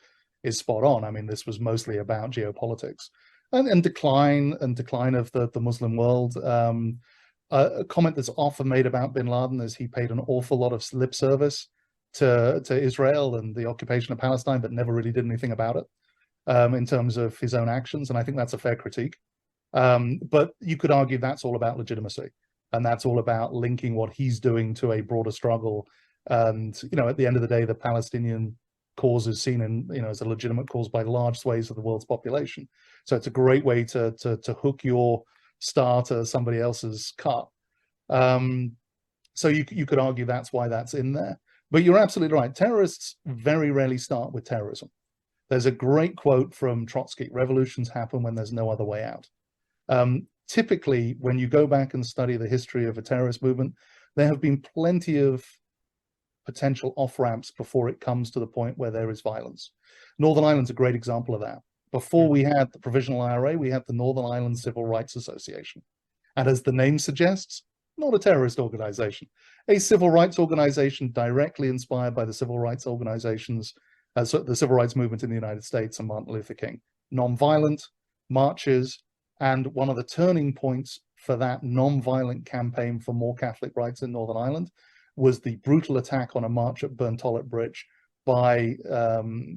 spot on. I mean, this was mostly about geopolitics and decline of the Muslim world. A comment that's often made about bin Laden is he paid an awful lot of lip service to Israel and the occupation of Palestine, but never really did anything about it in terms of his own actions. And I think that's a fair critique. But you could argue that's all about legitimacy, and that's all about linking what he's doing to a broader struggle. And, you know, at the end of the day, the Palestinian cause is seen in, you know, as a legitimate cause by large swathes of the world's population. So it's a great way to hook your star to somebody else's cut. So you could argue that's why that's in there. But you're absolutely right. Terrorists very rarely start with terrorism. There's a great quote from Trotsky: revolutions happen when there's no other way out. Typically, when you go back and study the history of a terrorist movement, there have been plenty of potential off-ramps before it comes to the point where there is violence. Northern Ireland's a great example of that. Before we had the Provisional IRA, we had the Northern Ireland Civil Rights Association. And as the name suggests, not a terrorist organization, a civil rights organization directly inspired by the civil rights organizations, so the civil rights movement in the United States and Martin Luther King. Non-violent marches, and one of the turning points for that non-violent campaign for more Catholic rights in Northern Ireland was the brutal attack on a march at Burntollett Bridge by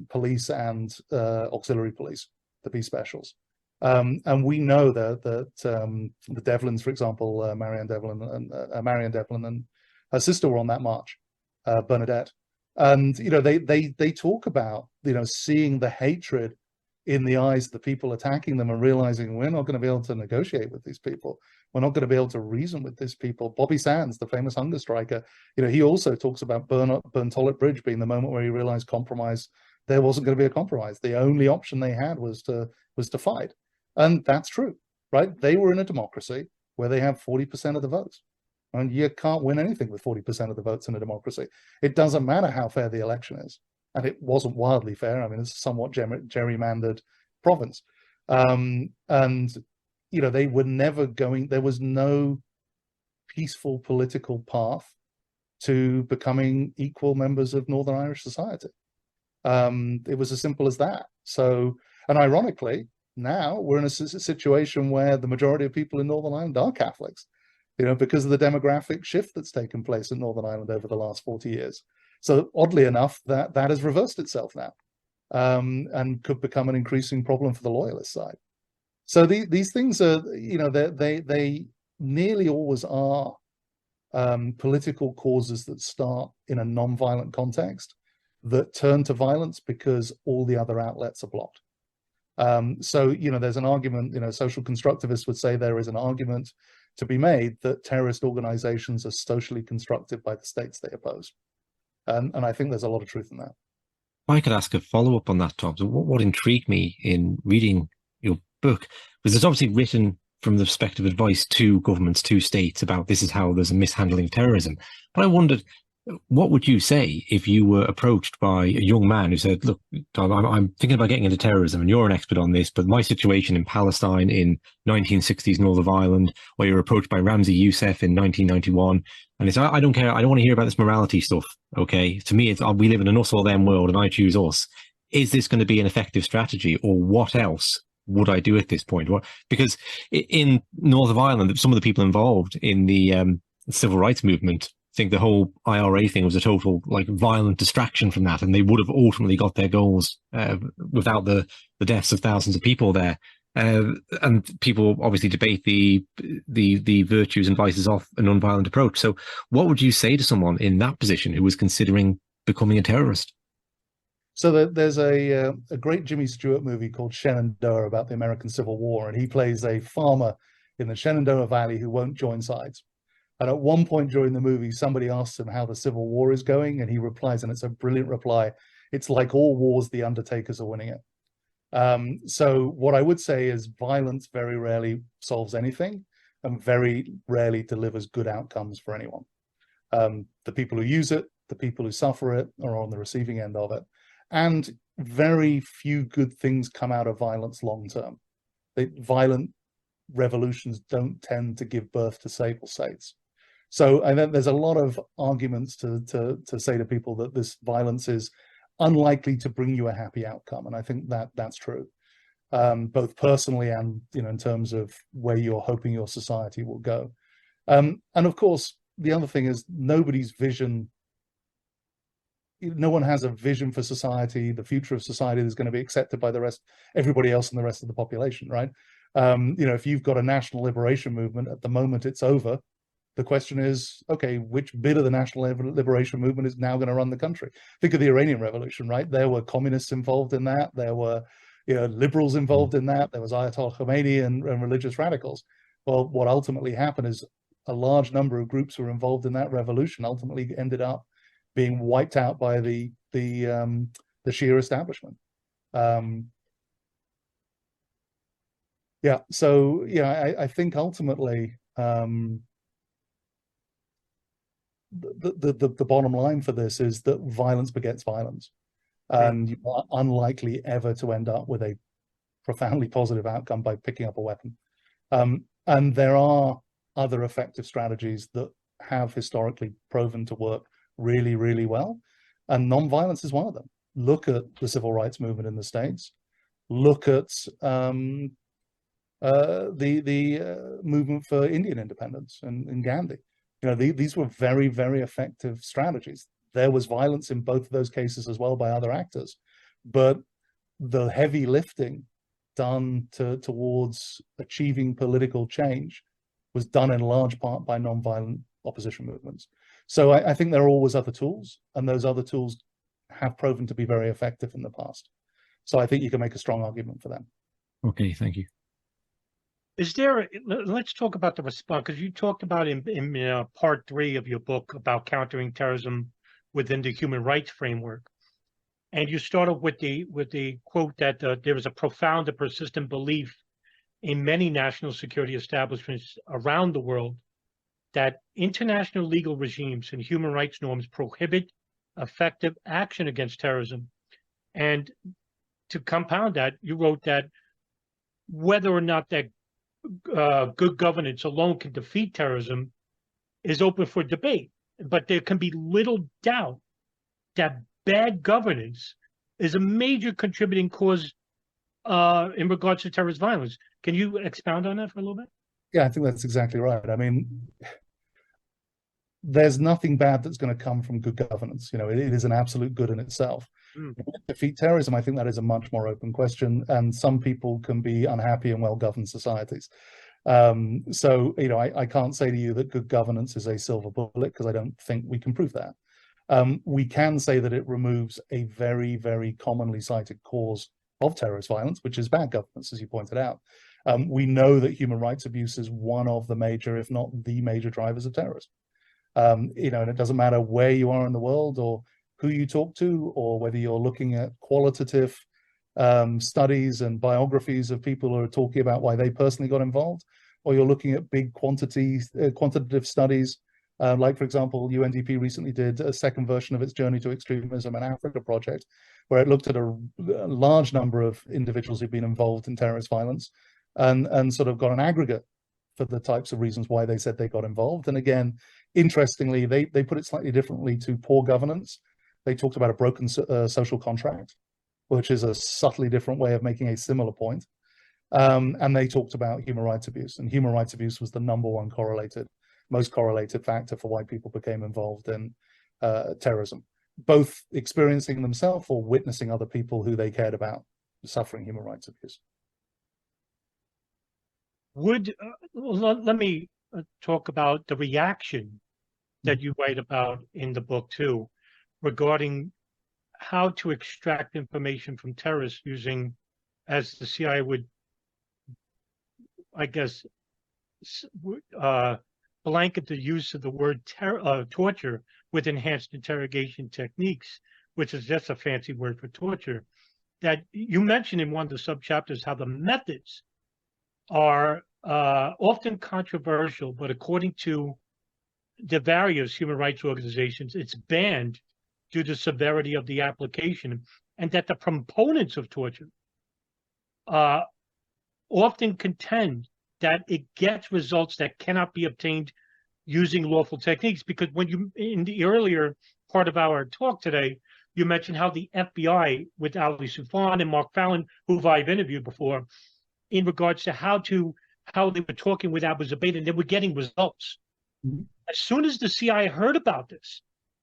police and auxiliary police, the Peace Specials. And we know that the Devlins, for example, Marianne Devlin and Her sister were on that march, Bernadette. And, you know, they talk about, you know, seeing the hatred in the eyes of the people attacking them and realizing we're not going to be able to negotiate with these people. We're not going to be able to reason with these people. Bobby Sands, the famous hunger striker, you know, he also talks about Burntolet Bridge being the moment where he realized compromise, there wasn't going to be a compromise. The only option they had was to fight. And that's true, right? They were in a democracy where they have 40% of the votes. And you can't win anything with 40% of the votes in a democracy. It doesn't matter how fair the election is. And it wasn't wildly fair. I mean, it's a somewhat gerrymandered province. And, you know, they were never going, there was no peaceful political path to becoming equal members of Northern Irish society. It was as simple as that. So, and ironically, now we're in a situation where the majority of people in Northern Ireland are Catholics, you know, because of the demographic shift that's taken place in Northern Ireland over the last 40 years. So oddly enough, that has reversed itself now, and could become an increasing problem for the loyalist side. So these things are, you know, they nearly always are political causes that start in a non-violent context that turn to violence because all the other outlets are blocked. So, you know, there's an argument, you know, social constructivists would say there is an argument to be made that terrorist organizations are socially constructed by the states they oppose. And I think there's a lot of truth in that. If I could ask a follow-up on that, Tom. So what intrigued me in reading your book was it's obviously written from the perspective of advice to governments, to states about this is how there's a mishandling of terrorism. But I wondered, what would you say if you were approached by a young man who said, look, Tom, I'm thinking about getting into terrorism and you're an expert on this, but my situation in Palestine in 1960s North of Ireland, where you're approached by Ramzi Youssef in 1991, and it's, I don't care, I don't want to hear about this morality stuff, okay? To me, it's, we live in an us or them world and I choose us. Is this going to be an effective strategy, or what else would I do at this point? Because in North of Ireland, some of the people involved in the civil rights movement think the whole IRA thing was a total like violent distraction from that, and they would have ultimately got their goals without the deaths of thousands of people there. And people obviously debate the virtues and vices of a non-violent approach. So what would you say to someone in that position who was considering becoming a terrorist? So there's a great Jimmy Stewart movie called Shenandoah about the American Civil War, and he plays a farmer in the Shenandoah Valley who won't join sides. And at one point during the movie, somebody asks him how the Civil War is going, and he replies, and it's a brilliant reply, it's like all wars, the undertakers are winning it. So what I would say is violence very rarely solves anything and very rarely delivers good outcomes for anyone. The people who use it, the people who suffer it are on the receiving end of it. And very few good things come out of violence long term. Violent revolutions don't tend to give birth to stable states. So I think there's a lot of arguments to say to people that this violence is unlikely to bring you a happy outcome, and I think that's true, both personally and, you know, in terms of where you're hoping your society will go. And of course, the other thing is nobody's vision. No one has a vision for society, the future of society that's going to be accepted by everybody else in the rest of the population, right? You know, if you've got a national liberation movement, at the moment it's over, the question is, okay, which bit of the national liberation movement is now going to run the country? Think of the Iranian Revolution, right? There were communists involved in that. There were, you know, liberals involved in that. There was Ayatollah Khomeini and religious radicals. Well, what ultimately happened is a large number of groups who were involved in that revolution ultimately ended up being wiped out by the Shia establishment. Yeah, so yeah, I think ultimately the bottom line for this is that violence begets violence, and you are unlikely ever to end up with a profoundly positive outcome by picking up a weapon. And there are other effective strategies that have historically proven to work really, really well, and non-violence is one of them. Look at the civil rights movement in the States. Look at the movement for Indian independence and Gandhi. You know, these were very, very effective strategies. There was violence in both of those cases as well by other actors, but the heavy lifting done towards achieving political change was done in large part by non-violent opposition movements. So I think there are always other tools, and those other tools have proven to be very effective in the past. So I think you can make a strong argument for them. Okay, thank you. Is there, let's talk about the response, because you talked about in part 3 of your book about countering terrorism within the human rights framework. And you started with the quote that there is a profound and persistent belief in many national security establishments around the world that international legal regimes and human rights norms prohibit effective action against terrorism. And to compound that, you wrote that whether or not that good governance alone can defeat terrorism is open for debate, but there can be little doubt that bad governance is a major contributing cause in regards to terrorist violence. Can you expound on that for a little bit? Yeah, I think that's exactly right. I mean, there's nothing bad that's going to come from good governance. You know, it is an absolute good in itself. Defeat terrorism, I think that is a much more open question, and some people can be unhappy in well-governed societies. So, you know, I can't say to you that good governance is a silver bullet, because I don't think we can prove that. We can say that it removes a very, very commonly cited cause of terrorist violence, which is bad governance, as you pointed out. We know that human rights abuse is one of the major, if not the major, drivers of terrorism. You know, and it doesn't matter where you are in the world or who you talk to, or whether you're looking at qualitative studies and biographies of people who are talking about why they personally got involved, or you're looking at big quantitative studies. Like, for example, UNDP recently did a second version of its Journey to Extremism in Africa project, where it looked at a large number of individuals who've been involved in terrorist violence and sort of got an aggregate for the types of reasons why they said they got involved. And again, interestingly, they put it slightly differently to poor governance. They talked about a broken social contract, which is a subtly different way of making a similar point. And they talked about human rights abuse, and human rights abuse was the #1 most correlated factor for why people became involved in terrorism, both experiencing themselves or witnessing other people who they cared about suffering human rights abuse. Let me talk about the reaction that you write about in the book too, regarding how to extract information from terrorists using, as the CIA would, I guess, blanket the use of the word torture with enhanced interrogation techniques, which is just a fancy word for torture. That you mentioned in one of the subchapters how the methods are often controversial, but according to the various human rights organizations, it's banned due to severity of the application, and that the proponents of torture often contend that it gets results that cannot be obtained using lawful techniques. Because when you, in the earlier part of our talk today, you mentioned how the FBI with Ali Soufan and Mark Fallon, who I've interviewed before, in regards to how they were talking with Abu Zubaydah, and they were getting results. As soon as the CIA heard about this,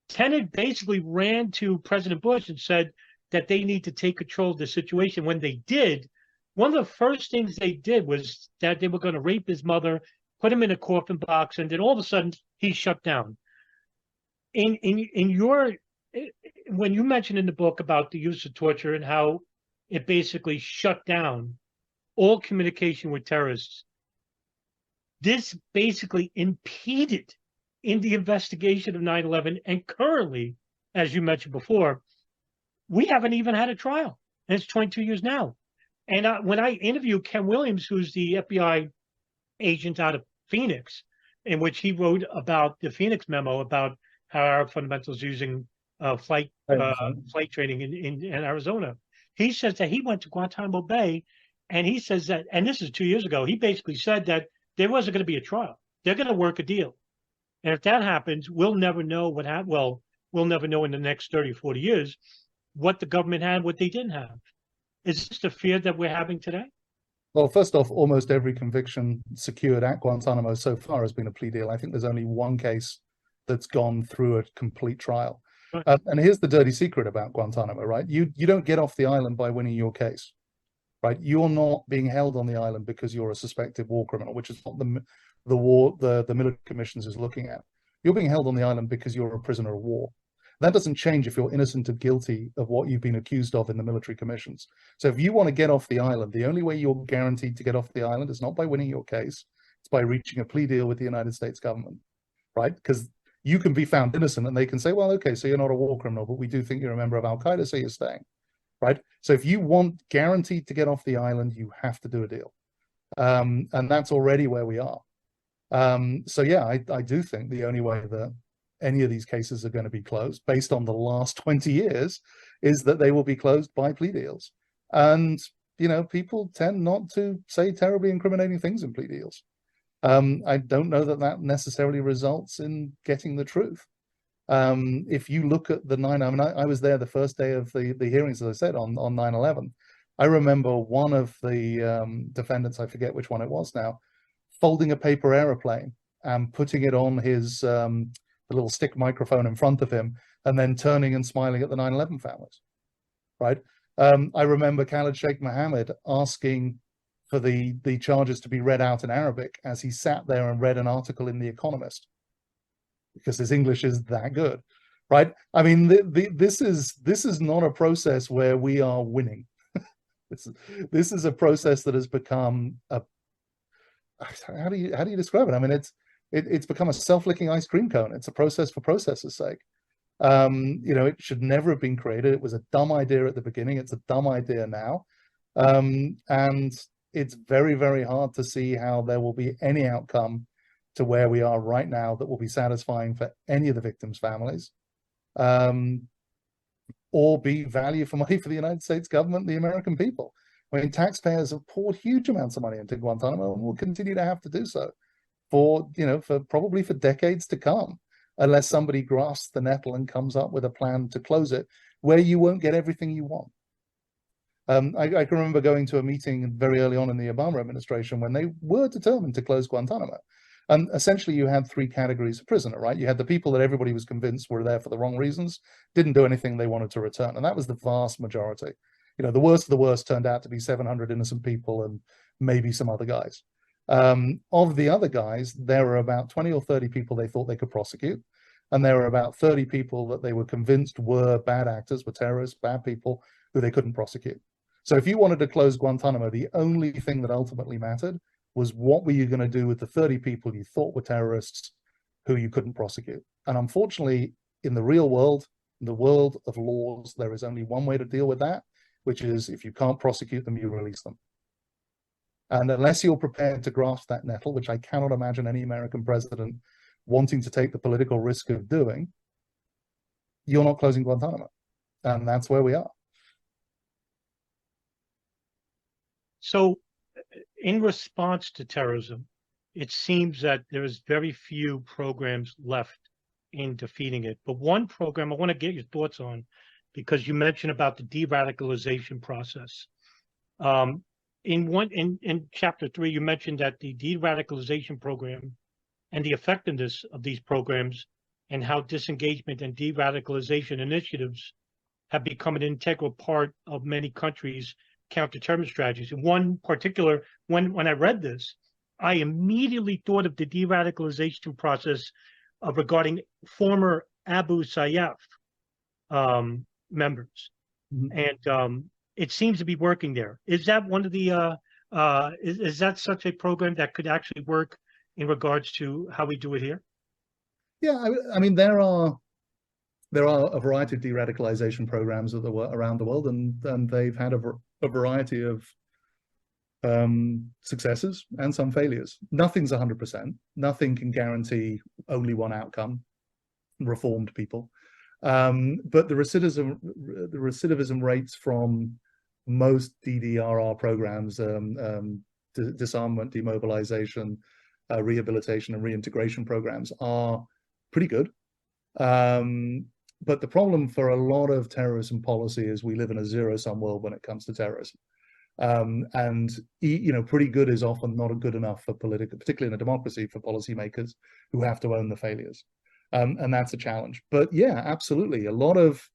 Tenet basically ran to President Bush and said that they need to take control of the situation. When they did, one of the first things they did was that they were going to rape his mother, put him in a coffin box, and then all of a sudden he shut down. When you mentioned in the book about the use of torture and how it basically shut down all communication with terrorists, this basically impeded in the investigation of 9/11. And currently, as you mentioned before, we haven't even had a trial, and it's 22 years now. And when I interviewed Ken Williams, who's the FBI agent out of Phoenix, in which he wrote about the Phoenix memo about how Arab fundamentals using flight training in Arizona, he says that he went to Guantanamo Bay, and he says that, and this is 2 years ago, he basically said that there wasn't going to be a trial. They're going to work a deal. And if that happens, we'll never know what happened. Well, we'll never know in the next 30 or 40 years what the government had, what they didn't have. Is this the fear that we're having today? Well, first off, almost every conviction secured at Guantanamo so far has been a plea deal. I think there's only one case that's gone through a complete trial. Right. And here's the dirty secret about Guantanamo, right? You don't get off the island by winning your case, right? You're not being held on the island because you're a suspected war criminal, which is what the military commissions is looking at. You're being held on the island because you're a prisoner of war. That doesn't change if you're innocent or guilty of what you've been accused of in the military commissions. So if you want to get off the island, the only way you're guaranteed to get off the island is not by winning your case, it's by reaching a plea deal with the United States government, right? Because you can be found innocent and they can say, well, okay, so you're not a war criminal, but we do think you're a member of Al-Qaeda, so you're staying, right? So if you want guaranteed to get off the island, you have to do a deal. And that's already where we are. So yeah, I do think the only way that any of these cases are going to be closed, based on the last 20 years, is that they will be closed by plea deals. And, you know, people tend not to say terribly incriminating things in plea deals. I don't know that that necessarily results in getting the truth. If you look at the I was there the first day of the hearings, as I said, on 9/11. I remember one of the defendants, I forget which one it was now, folding a paper airplane and putting it on his the little stick microphone in front of him, and then turning and smiling at the 9/11 families, right? I remember Khalid Sheikh Mohammed asking for the charges to be read out in Arabic as he sat there and read an article in The Economist, because his English is that good, right? I mean, this is not a process where we are winning. This is a process that has become a, how do you describe it? I mean, it's become a self-licking ice cream cone. It's a process for process's sake. You know, it should never have been created. It was a dumb idea at the beginning. It's a dumb idea now. And it's very, very hard to see how there will be any outcome to where we are right now that will be satisfying for any of the victims' families, or be value for money for the United States government, the American people. I mean, taxpayers have poured huge amounts of money into Guantanamo and will continue to have to do so for, you know, for probably for decades to come, unless somebody grasps the nettle and comes up with a plan to close it where you won't get everything you want. I can remember going to a meeting very early on in the Obama administration when they were determined to close Guantanamo. And essentially you had three categories of prisoner, right? You had the people that everybody was convinced were there for the wrong reasons, didn't do anything they wanted to return. And that was the vast majority. You know, the worst of the worst turned out to be 700 innocent people and maybe some other guys. Of the other guys, there were about 20 or 30 people they thought they could prosecute. And there were about 30 people that they were convinced were bad actors, were terrorists, bad people who they couldn't prosecute. So if you wanted to close Guantanamo, the only thing that ultimately mattered was what were you going to do with the 30 people you thought were terrorists who you couldn't prosecute. And unfortunately, in the real world, in the world of laws, there is only one way to deal with that, which is if you can't prosecute them, you release them. And unless you're prepared to grasp that nettle, which I cannot imagine any American president wanting to take the political risk of doing, you're not closing Guantanamo. And that's where we are. So in response to terrorism, it seems that there's very few programs left in defeating it. But one program I want to get your thoughts on, because you mentioned about the de-radicalization process. In chapter 3, you mentioned that the de-radicalization program and the effectiveness of these programs and how disengagement and de-radicalization initiatives have become an integral part of many countries' counterterrorism strategies. In one particular, when I read this, I immediately thought of the de-radicalization process regarding former Abu Sayyaf members. Mm-hmm. And it seems to be working there. Is that one of the, is that such a program that could actually work in regards to how we do it here? Yeah, I mean, there are a variety of de-radicalization programs around the world, and they've had a variety of successes and some failures. Nothing's 100%. Nothing can guarantee only one outcome, reformed people. But the recidivism rates from most DDRR programs, disarmament, demobilization, rehabilitation, and reintegration programs are pretty good. But the problem for a lot of terrorism policy is we live in a zero-sum world when it comes to terrorism. And you know, pretty good is often not good enough for particularly in a democracy, for policymakers who have to own the failures. And that's a challenge. But yeah, absolutely. A lot of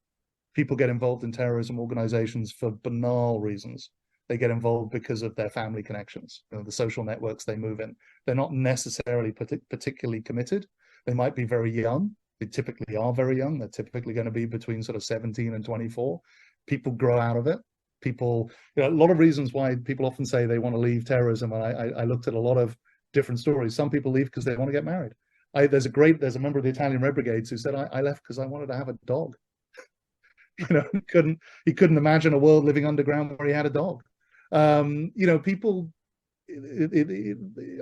people get involved in terrorism organizations for banal reasons. They get involved because of their family connections, you know, the social networks they move in. They're not necessarily particularly committed, They might be very young. They typically are very young. They're typically going to be between sort of 17 and 24. People grow out of it. People, a lot of reasons why people often say they want to leave terrorism. And I looked at a lot of different stories. Some people leave because they want to get married. There's a member of the Italian Red Brigades who said, I left because I wanted to have a dog. He couldn't imagine a world living underground where he had a dog. People,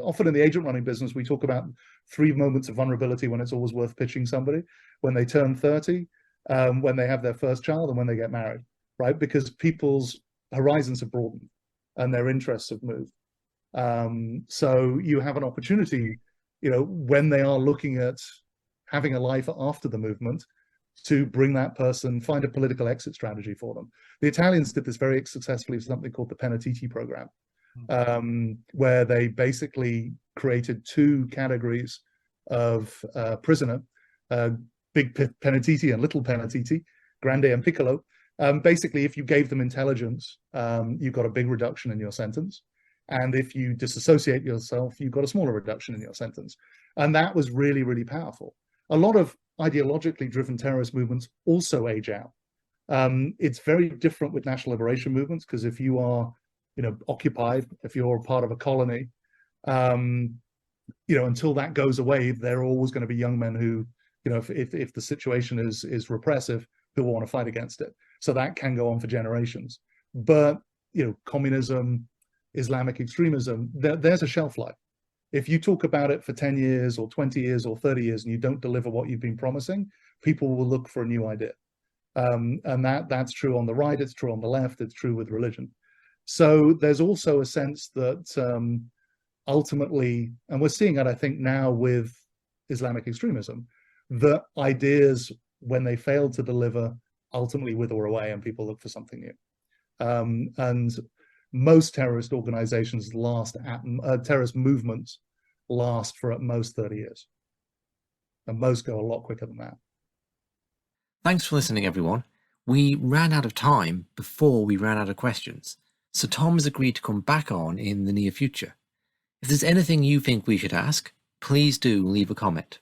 often in the agent running business, we talk about 3 moments of vulnerability when it's always worth pitching somebody: when they turn 30, when they have their first child, and when they get married, right? Because people's horizons have broadened and their interests have moved. So you have an opportunity, when they are looking at having a life after the movement, to bring that person, find a political exit strategy for them. The Italians did this very successfully with something called the Penititi program, where they basically created 2 categories of prisoner, big penititi and little penititi, grande and piccolo. Basically, if you gave them intelligence, you got a big reduction in your sentence. And if you disassociate yourself, you got a smaller reduction in your sentence. And that was really, really powerful. A lot of ideologically driven terrorist movements also age out. It's very different with national liberation movements, because if you are, occupied, if you're part of a colony, until that goes away, there are always going to be young men who, if the situation is repressive, who will want to fight against it. So that can go on for generations. But, communism, Islamic extremism, there's a shelf life. If you talk about it for 10 years or 20 years or 30 years and you don't deliver what you've been promising, people will look for a new idea. And that's true on the right, it's true on the left, it's true with religion. So there's also a sense that ultimately, and we're seeing it, I think, now with Islamic extremism, that ideas, when they fail to deliver, ultimately wither away and people look for something new. And most terrorist organizations terrorist movements last for at most 30 years. And most go a lot quicker than that. Thanks for listening, everyone. We ran out of time before we ran out of questions, so Tom has agreed to come back on in the near future. If there's anything you think we should ask, please do leave a comment.